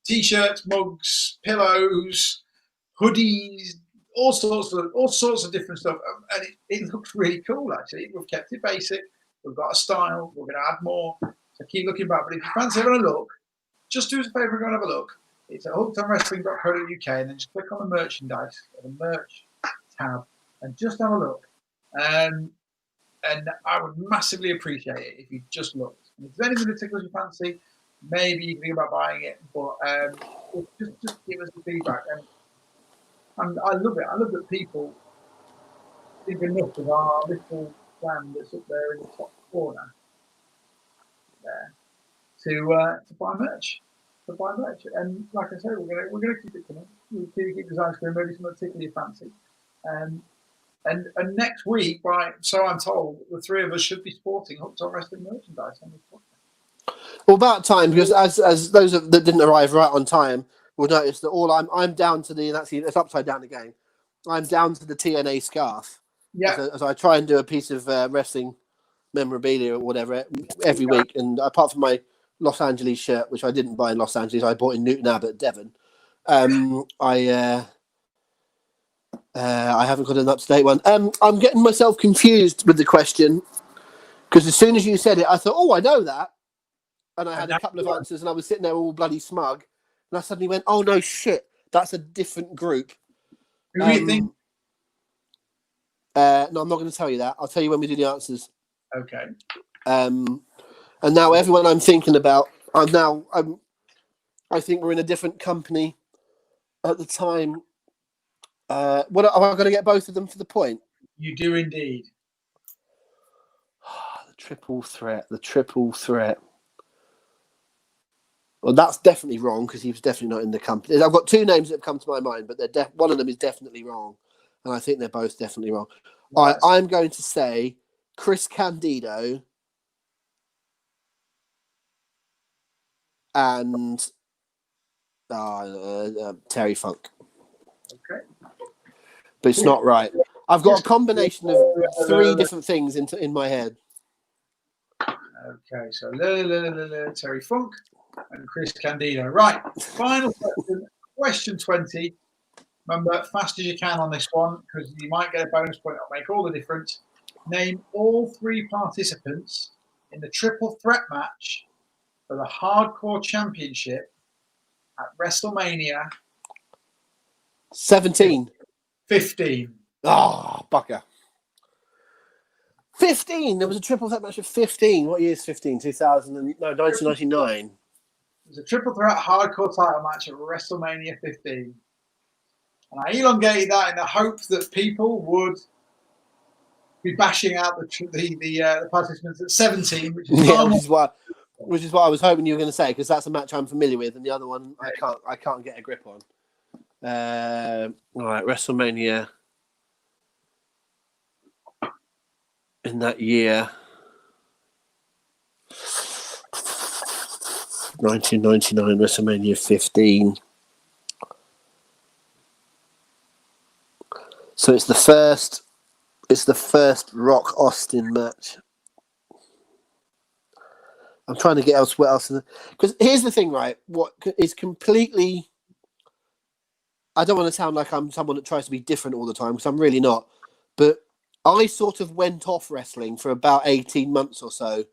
T-shirts, mugs, pillows, hoodies, all sorts of different stuff. And it looks really cool, actually. We've kept it basic. We've got a style. We're going to add more. So keep looking back. But if you fancy having a look, just do us a favour and go and have a look. It's at hookedonwrestling.co.uk, and then just click on the merchandise, or the merch tab, and just have a look. And I would massively appreciate it if you just looked. And if there's anything that tickles your fancy, maybe you can think about buying it. But just give us the feedback. And I love it. I love that people think enough of our little plan that's up there in the top corner there to buy merch. And like I said, we're gonna keep it coming. We'll keep designs going. Maybe some particularly fancy. And next week, so I'm told, the 3 of us should be sporting Hooked on Wrestling merchandise on this podcast. Well, about time, because as those that didn't arrive right on time will notice that all I'm down to it's upside down again. I'm down to the TNA scarf. Yeah. As I try and do a piece of wrestling memorabilia or whatever every week, and apart from my Los Angeles shirt, which I didn't buy in Los Angeles, I bought in Newton Abbot, Devon. I haven't got an up-to-date one. I'm getting myself confused with the question because as soon as you said it, I thought, oh, I know that. And I had a couple of answers and I was sitting there all bloody smug. And I suddenly went, oh, no, shit. That's a different group. Who do you think? No, I'm not going to tell you that. I'll tell you when we do the answers. Okay. And now everyone I'm thinking about, I think we're in a different company at the time. What am I going to get both of them for the point? You do indeed. The triple threat. Well, that's definitely wrong because he was definitely not in the company. I've got 2 names that have come to my mind, but one of them is definitely wrong, and I think they're both definitely wrong. Yes. I'm going to say Chris Candido and Terry Funk. Okay. But it's not right. I've got a combination of 3 different things in my head. Okay, so Terry Funk and Chris Candido. Right, final question, question 20. Remember, fast as you can on this one, because you might get a bonus point. That'll make all the difference. Name all 3 participants in the triple threat match for the Hardcore Championship at WrestleMania 17. 15. Oh, bucker. 15. There was a triple threat match of 15. What year is 15? 1999. It was a triple threat hardcore title match at WrestleMania 15. And I elongated that in the hope that people would be bashing out the participants at 17, which is Yeah, which is what I was hoping you were going to say, because that's a match I'm familiar with, and the other one I can't get a grip on. All right, WrestleMania in that year, 1999, WrestleMania 15. So it's the first Rock Austin match. I'm trying to get what else, because here's the thing, right? What is completely, I don't want to sound like I'm someone that tries to be different all the time, because I'm really not. But I sort of went off wrestling for about 18 months or so,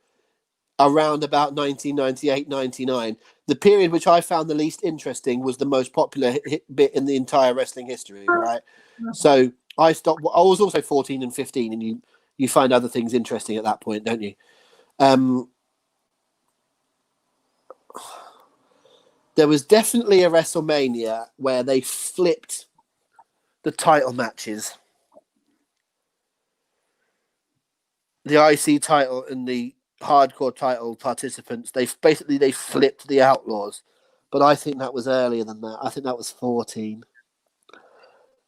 around about 1998, 99. The period which I found the least interesting was the most popular bit in the entire wrestling history, right? So I stopped. I was also 14 and 15, and you find other things interesting at that point, don't you? There was definitely a WrestleMania where they flipped the title matches. The IC title and the hardcore title participants, they flipped the Outlaws. But I think that was earlier than that. I think that was 14.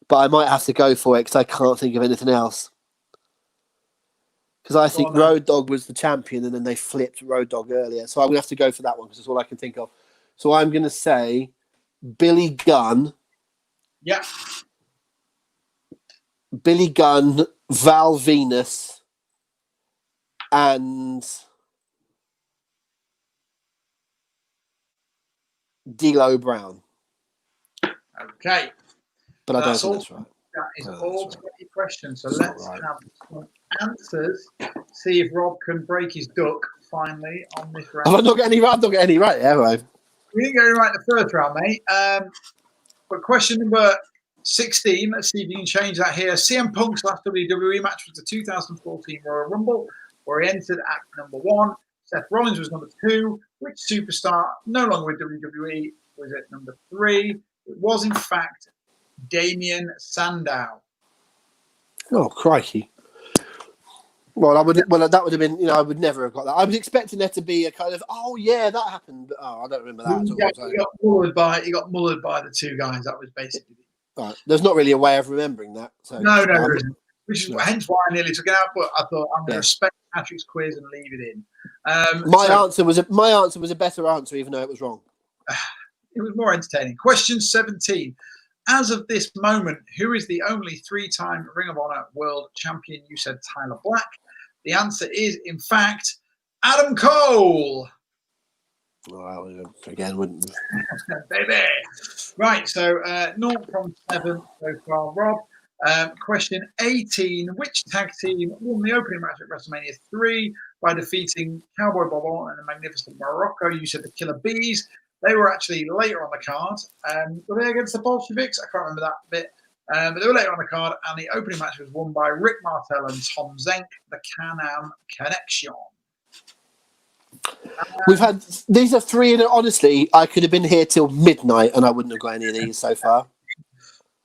But I might have to go for it because I can't think of anything else. Because I think Road Dogg was the champion and then they flipped Road Dogg earlier. So I'm going to have to go for that one because that's all I can think of. So I'm going to say Billy Gunn. Yeah. Billy Gunn, Val Venus, and D'Lo Brown. Okay. But I don't think that's right. That is all 20 questions. So let's have some answers. See if Rob can break his duck finally on this round. Have I not got any right? I've not got any right, have I? We didn't get it right in the first round, mate. But question number 16, let's see if you can change that here. CM Punk's last WWE match was the 2014 Royal Rumble, where he entered at number 1. Seth Rollins was number 2. Which superstar, no longer with WWE, was at number 3? It was, in fact, Damien Sandow. Oh, crikey. Well, that would have been, I would never have got that. I was expecting there to be a kind of, oh, yeah, that happened. But, I don't remember that at all. He got mullered by the 2 guys. That was basically right. There's not really a way of remembering that. So, no, there isn't. Which is hence why I nearly took it out, but I thought I'm going to respect Patrick's quiz and leave it in. My answer was a better answer, even though it was wrong. It was more entertaining. Question 17. As of this moment, who is the only 3-time Ring of Honor World Champion? You said Tyler Black. The answer is, in fact, Adam Cole. Well, again, wouldn't. Baby. Right, so 0 from 7 so far, Rob. Question 18. Which tag team won the opening match at WrestleMania 3 by defeating Cowboy Bob Orton and the Magnificent Morocco? You said the Killer Bees. They were actually later on the card. Were they against the Bolsheviks? I can't remember that bit. But they were later on the card, and the opening match was won by Rick Martel and Tom Zenk, the Can-Am Connection. We've had these are 3, and honestly, I could have been here till midnight, and I wouldn't have got any of these so far.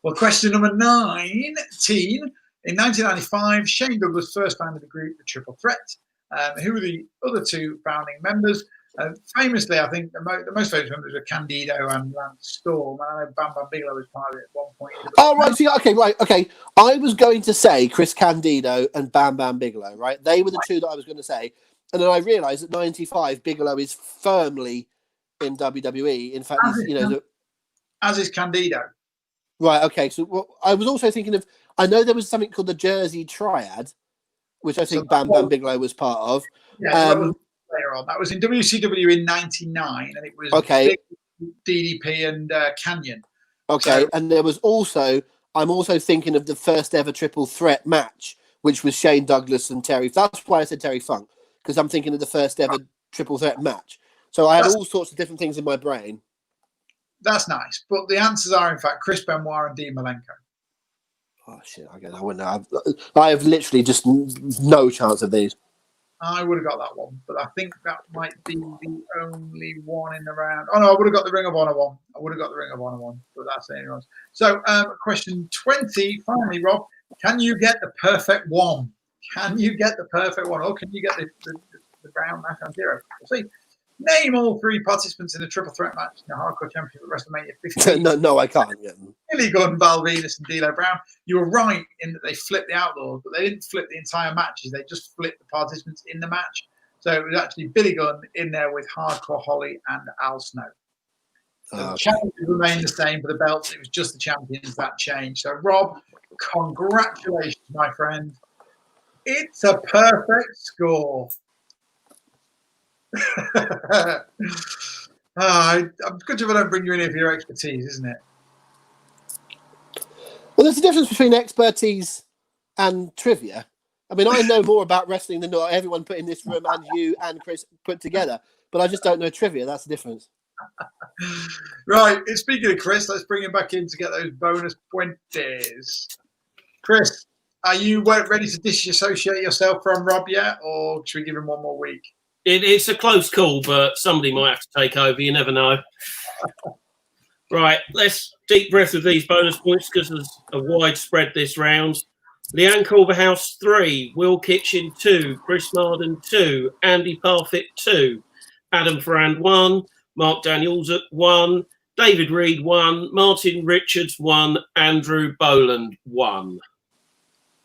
Well, question number 19. In 1995, Shane Douglas first founded the group, the Triple Threat. Who were the other 2 founding members? Famously, I think the most famous members were Candido and Lance Storm. And I know Bam Bam Bigelow was part of it at one point. Oh, right. See, okay. I was going to say Chris Candido and Bam Bam Bigelow, right? They were the 2 that I was going to say. And then I realised that 95, Bigelow is firmly in WWE. In fact, as is Candido. Right, okay. So I was also thinking of, I know there was something called the Jersey Triad, which I think Bam Bam Bigelow was part of. Yeah, later on. That was in WCW in '99, and it was Okay. Big DDP and Canyon. Okay, So- and there was also, I'm also thinking of the first ever triple threat match, which was Shane Douglas and Terry. That's why I said Terry Funk, because I'm thinking of the first ever triple threat match. So I had all sorts of different things in my brain. That's nice, but the answers are in fact Chris Benoit and Dean Malenko. Oh shit! I wouldn't know. I have literally just no chance of these. I would have got that one, but I think that might be the only one in the round. Oh no, I would have got the Ring of Honor one. But that's anyone else. So, question 20. Finally, Rob, can you get the perfect one? Can you get the perfect one, or can you get the round match on zero? We'll see. Name all 3 participants in the triple threat match in the Hardcore Championship at WrestleMania 15. no, I can't. Yeah. Billy Gunn, Val Venus, and D'Lo Brown. You were right in that they flipped the Outlaws, but they didn't flip the entire matches. They just flipped the participants in the match. So it was actually Billy Gunn in there with Hardcore Holly and Al Snow. So the champions remained the same for the belts. It was just the champions that changed. So Rob, congratulations, my friend. It's a perfect score. I'm good if I don't bring you in here for your expertise, isn't it? Well, there's a difference between expertise and trivia. I mean, I know more about wrestling than everyone put in this room and you and Chris put together, but I just don't know trivia. That's the difference. Right. Speaking of Chris, let's bring him back in to get those bonus points. Chris, are you ready to disassociate yourself from Rob yet, or should we give him one more week? It's a close call, but somebody might have to take over. You never know. Right, let's deep breath with these bonus points because there's a wide spread this round. Leanne Culverhouse 3, Will Kitchen 2, Chris Marden 2, Andy Parfitt 2, Adam Ferrand 1, Mark Daniels at 1, David Reed 1, Martin Richards 1, Andrew Boland 1.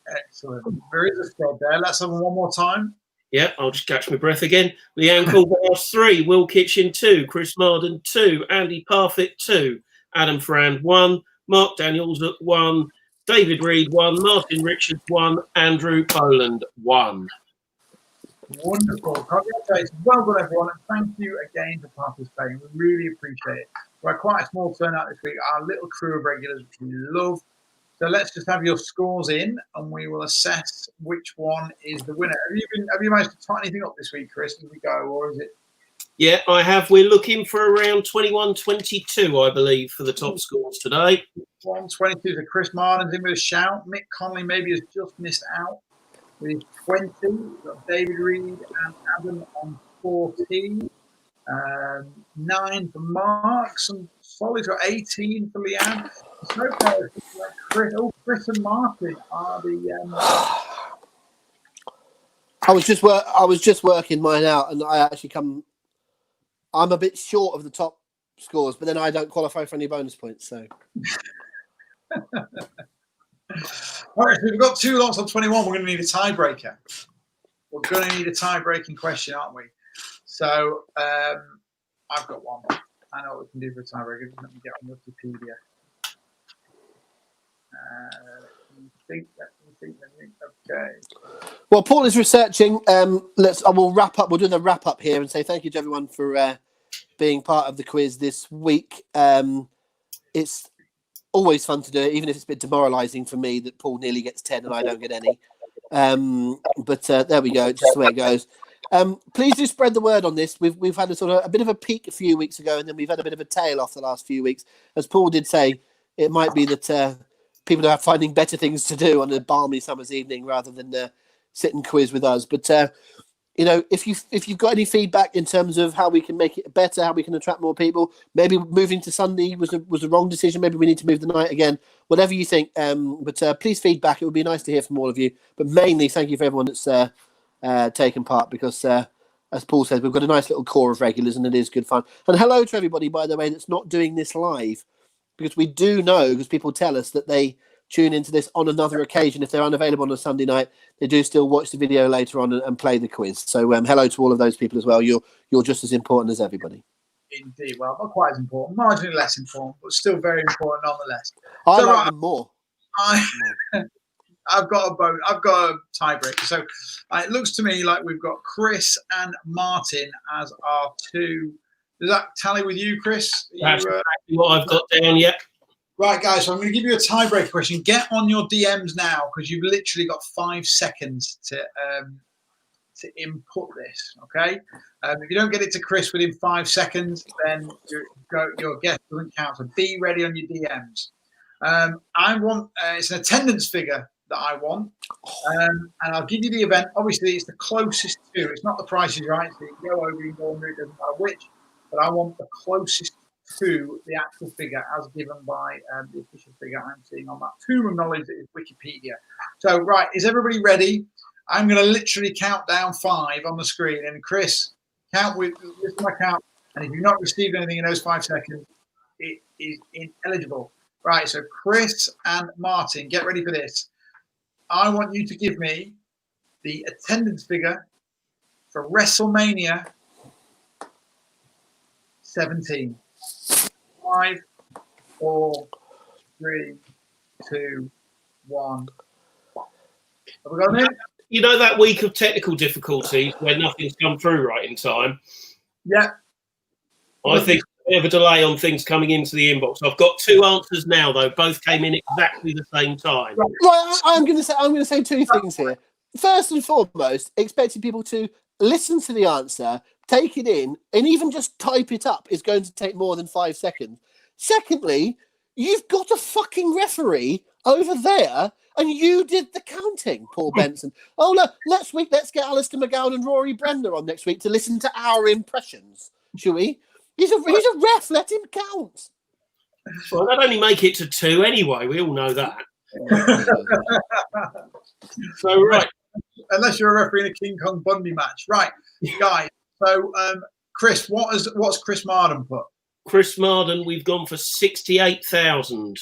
Excellent. There is a spread there. Let's have them one more time. Yeah, I'll just catch my breath again. Leanne Culverhouse 3, Will Kitchen 2, Chris Marden 2, Andy Parfitt 2, Adam Ferrand 1, Mark Daniels at 1, David Reed 1, Martin Richards 1, Andrew Boland 1. Wonderful. Congratulations. Well done, everyone. And thank you again for participating. We really appreciate it. We had quite a small turnout this week. Our little crew of regulars, which we love. So let's just have your scores in, and we will assess which one is the winner. Have you managed to tie anything up this week, Chris, as we go, or is it? Yeah, I have. We're looking for around 21-22, I believe, for the top scores today. 122 for Chris Marden's in with a shout. Mick Connolly maybe has just missed out with 20. We've got David Reed and Adam on 14. 9 for Mark. Some solid for 18 for Leanne. So far, Chris and Martin are the. I was just working mine out, and I actually I'm a bit short of the top scores, but then I don't qualify for any bonus points. So. All right, so we've got 2 lots on 21. We're going to need a tiebreaker. We're going to need a tie-breaking question, aren't we? So I've got one. I know what we can do for a tiebreaker. Let me get on Wikipedia. Let me think. Okay. Well, Paul is researching. I will wrap up. We'll do the wrap up here and say thank you to everyone for being part of the quiz this week. It's always fun to do it, even if it's a bit demoralising for me that Paul nearly gets 10 and I don't get any. But there we go. Just the way it goes. Please do spread the word on this. We've had a bit of a peak a few weeks ago, and then we've had a bit of a tail off the last few weeks. As Paul did say, it might be that people are finding better things to do on a balmy summer's evening rather than sit and quiz with us. But if you've got any feedback in terms of how we can make it better, how we can attract more people, maybe moving to Sunday was a wrong decision. Maybe we need to move the night again. Whatever you think. But please feedback. It would be nice to hear from all of you. But mainly, thank you for everyone that's taken part because, as Paul says, we've got a nice little core of regulars and it is good fun. And hello to everybody, by the way, that's not doing this live. Because we do know, because people tell us that they tune into this on another occasion. If they're unavailable on a Sunday night, they do still watch the video later on and play the quiz. So hello to all of those people as well. You're just as important as everybody. Indeed. Well, not quite as important, marginally less important, but still very important nonetheless. I like them more. I've got a tiebreaker. So it looks to me like we've got Chris and Martin as our two. Does that tally with you, Chris? That's exactly what I've got down yet. Right, guys. So I'm going to give you a tiebreaker question. Get on your DMs now because you've literally got 5 seconds to input this. Okay. If you don't get it to Chris within 5 seconds, then your guess doesn't count. So be ready on your DMs. I want it's an attendance figure that I want, and I'll give you the event. Obviously, it's the closest to. It's not the Price is Right, so you can go over, you can go under. It doesn't matter which, but I want the closest to the actual figure as given by the official figure I'm seeing on that tomb of knowledge that is Wikipedia. So, right, is everybody ready? I'm going to literally count down 5 on the screen, and Chris, count with my count. And if you've not received anything in those 5 seconds, it is ineligible. Right, so Chris and Martin, get ready for this. I want you to give me the attendance figure for WrestleMania 17. 5, 4, 3, 2, 1. Have we got it? You know that week of technical difficulties where nothing's come through right in time? Yeah. I think we have a delay on things coming into the inbox. I've got 2 answers now, though. Both came in exactly the same time. Right, I'm going to say 2 things here. First and foremost, expecting people to listen to the answer, take it in, and even just type it up is going to take more than 5 seconds. Secondly, you've got a fucking referee over there, and you did the counting, Paul Benson. Oh, look, let's get Alistair McGowan and Rory Bremner on next week to listen to our impressions, shall we? He's a ref. Let him count. Well, they'd only make it to 2 anyway. We all know that. So, right. Unless you're a referee in a King Kong Bundy match. Right, guys. So, Chris, what's Chris Marden put? Chris Marden, we've gone for 68,000.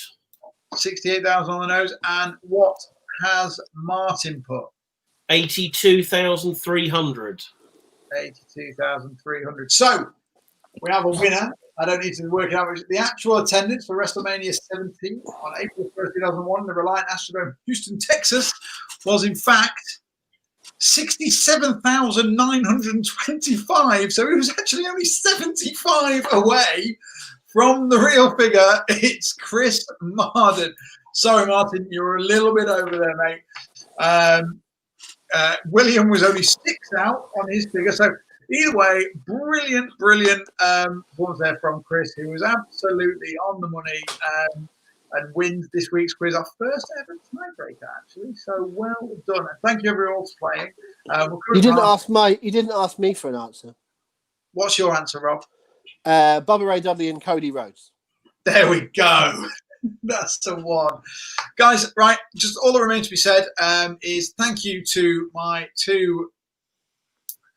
68,000 on the nose. And what has Martin put? 82,300. 82,300. So, we have a winner. I don't need to work it out. The actual attendance for WrestleMania 17 on April 1st, 2001 in the Reliant Astrodome, Houston, Texas, was in fact 67,925. So it was actually only 75 away from the real figure. It's Chris Marden. Sorry, Martin, you were a little bit over there, mate. William was only 6 out on his figure. So either way, brilliant performance there from Chris, who was absolutely on the money and wins this week's quiz, our first ever tiebreaker, actually. So well done. And thank you everyone for playing. You didn't ask me for an answer. What's your answer, Rob? Bubba Ray Dudley and Cody Rhodes. There we go. That's the one. Guys, right, just all that remains to be said is thank you to my 2...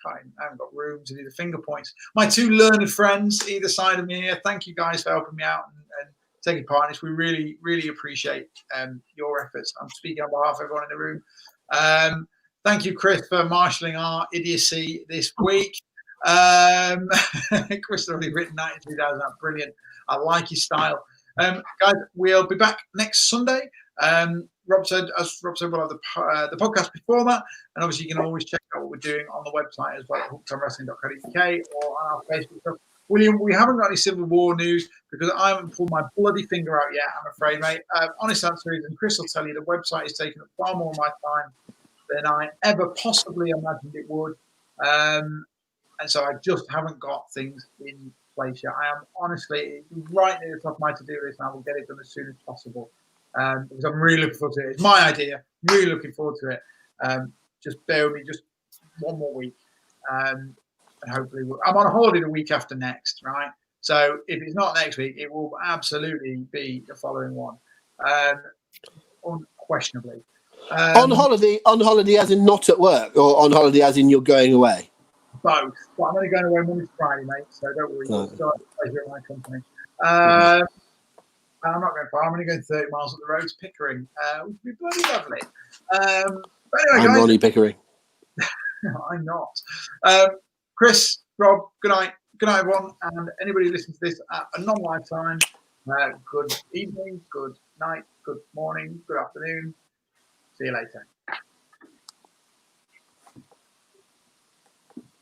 I haven't got room to do the finger points. My 2 learned friends either side of me here. Thank you guys for helping me out and taking part in this. We really, really appreciate your efforts. I'm speaking on behalf of everyone in the room. Thank you, Chris, for marshalling our idiocy this week. Chris has already written 92,000. Brilliant. I like his style. Guys, we'll be back next Sunday. As Rob said, we'll have the podcast before that, and obviously you can always check out what we're doing on the website as well at hookedonwrestling.co.uk or on our Facebook stuff. William, we haven't got any Civil War news because I haven't pulled my bloody finger out yet, I'm afraid, mate. Honest answer is, and Chris will tell you, the website is taking up far more of my time than I ever possibly imagined it would. And so I just haven't got things in place yet. I am honestly right near the top of my to-do list, and I will get it done as soon as possible. Because I'm really looking forward to it. It's my idea. Really looking forward to it. Just bear with me just one more week. And hopefully I'm on a holiday the week after next, right? So if it's not next week, it will absolutely be the following one. Unquestionably. On holiday as in not at work, or on holiday as in you're going away? Both. But I'm only going away Monday to Friday, mate, so don't worry. No. It's a pleasure in my company. I'm not going far. I'm only going 30 miles up the road to Pickering, which would be bloody lovely. But anyway, I'm guys, Ronnie Pickering. I'm not. Chris, Rob, good night. Good night, everyone. And anybody listening to this at a non-live time, good evening, good night, good morning, good afternoon. See See you later.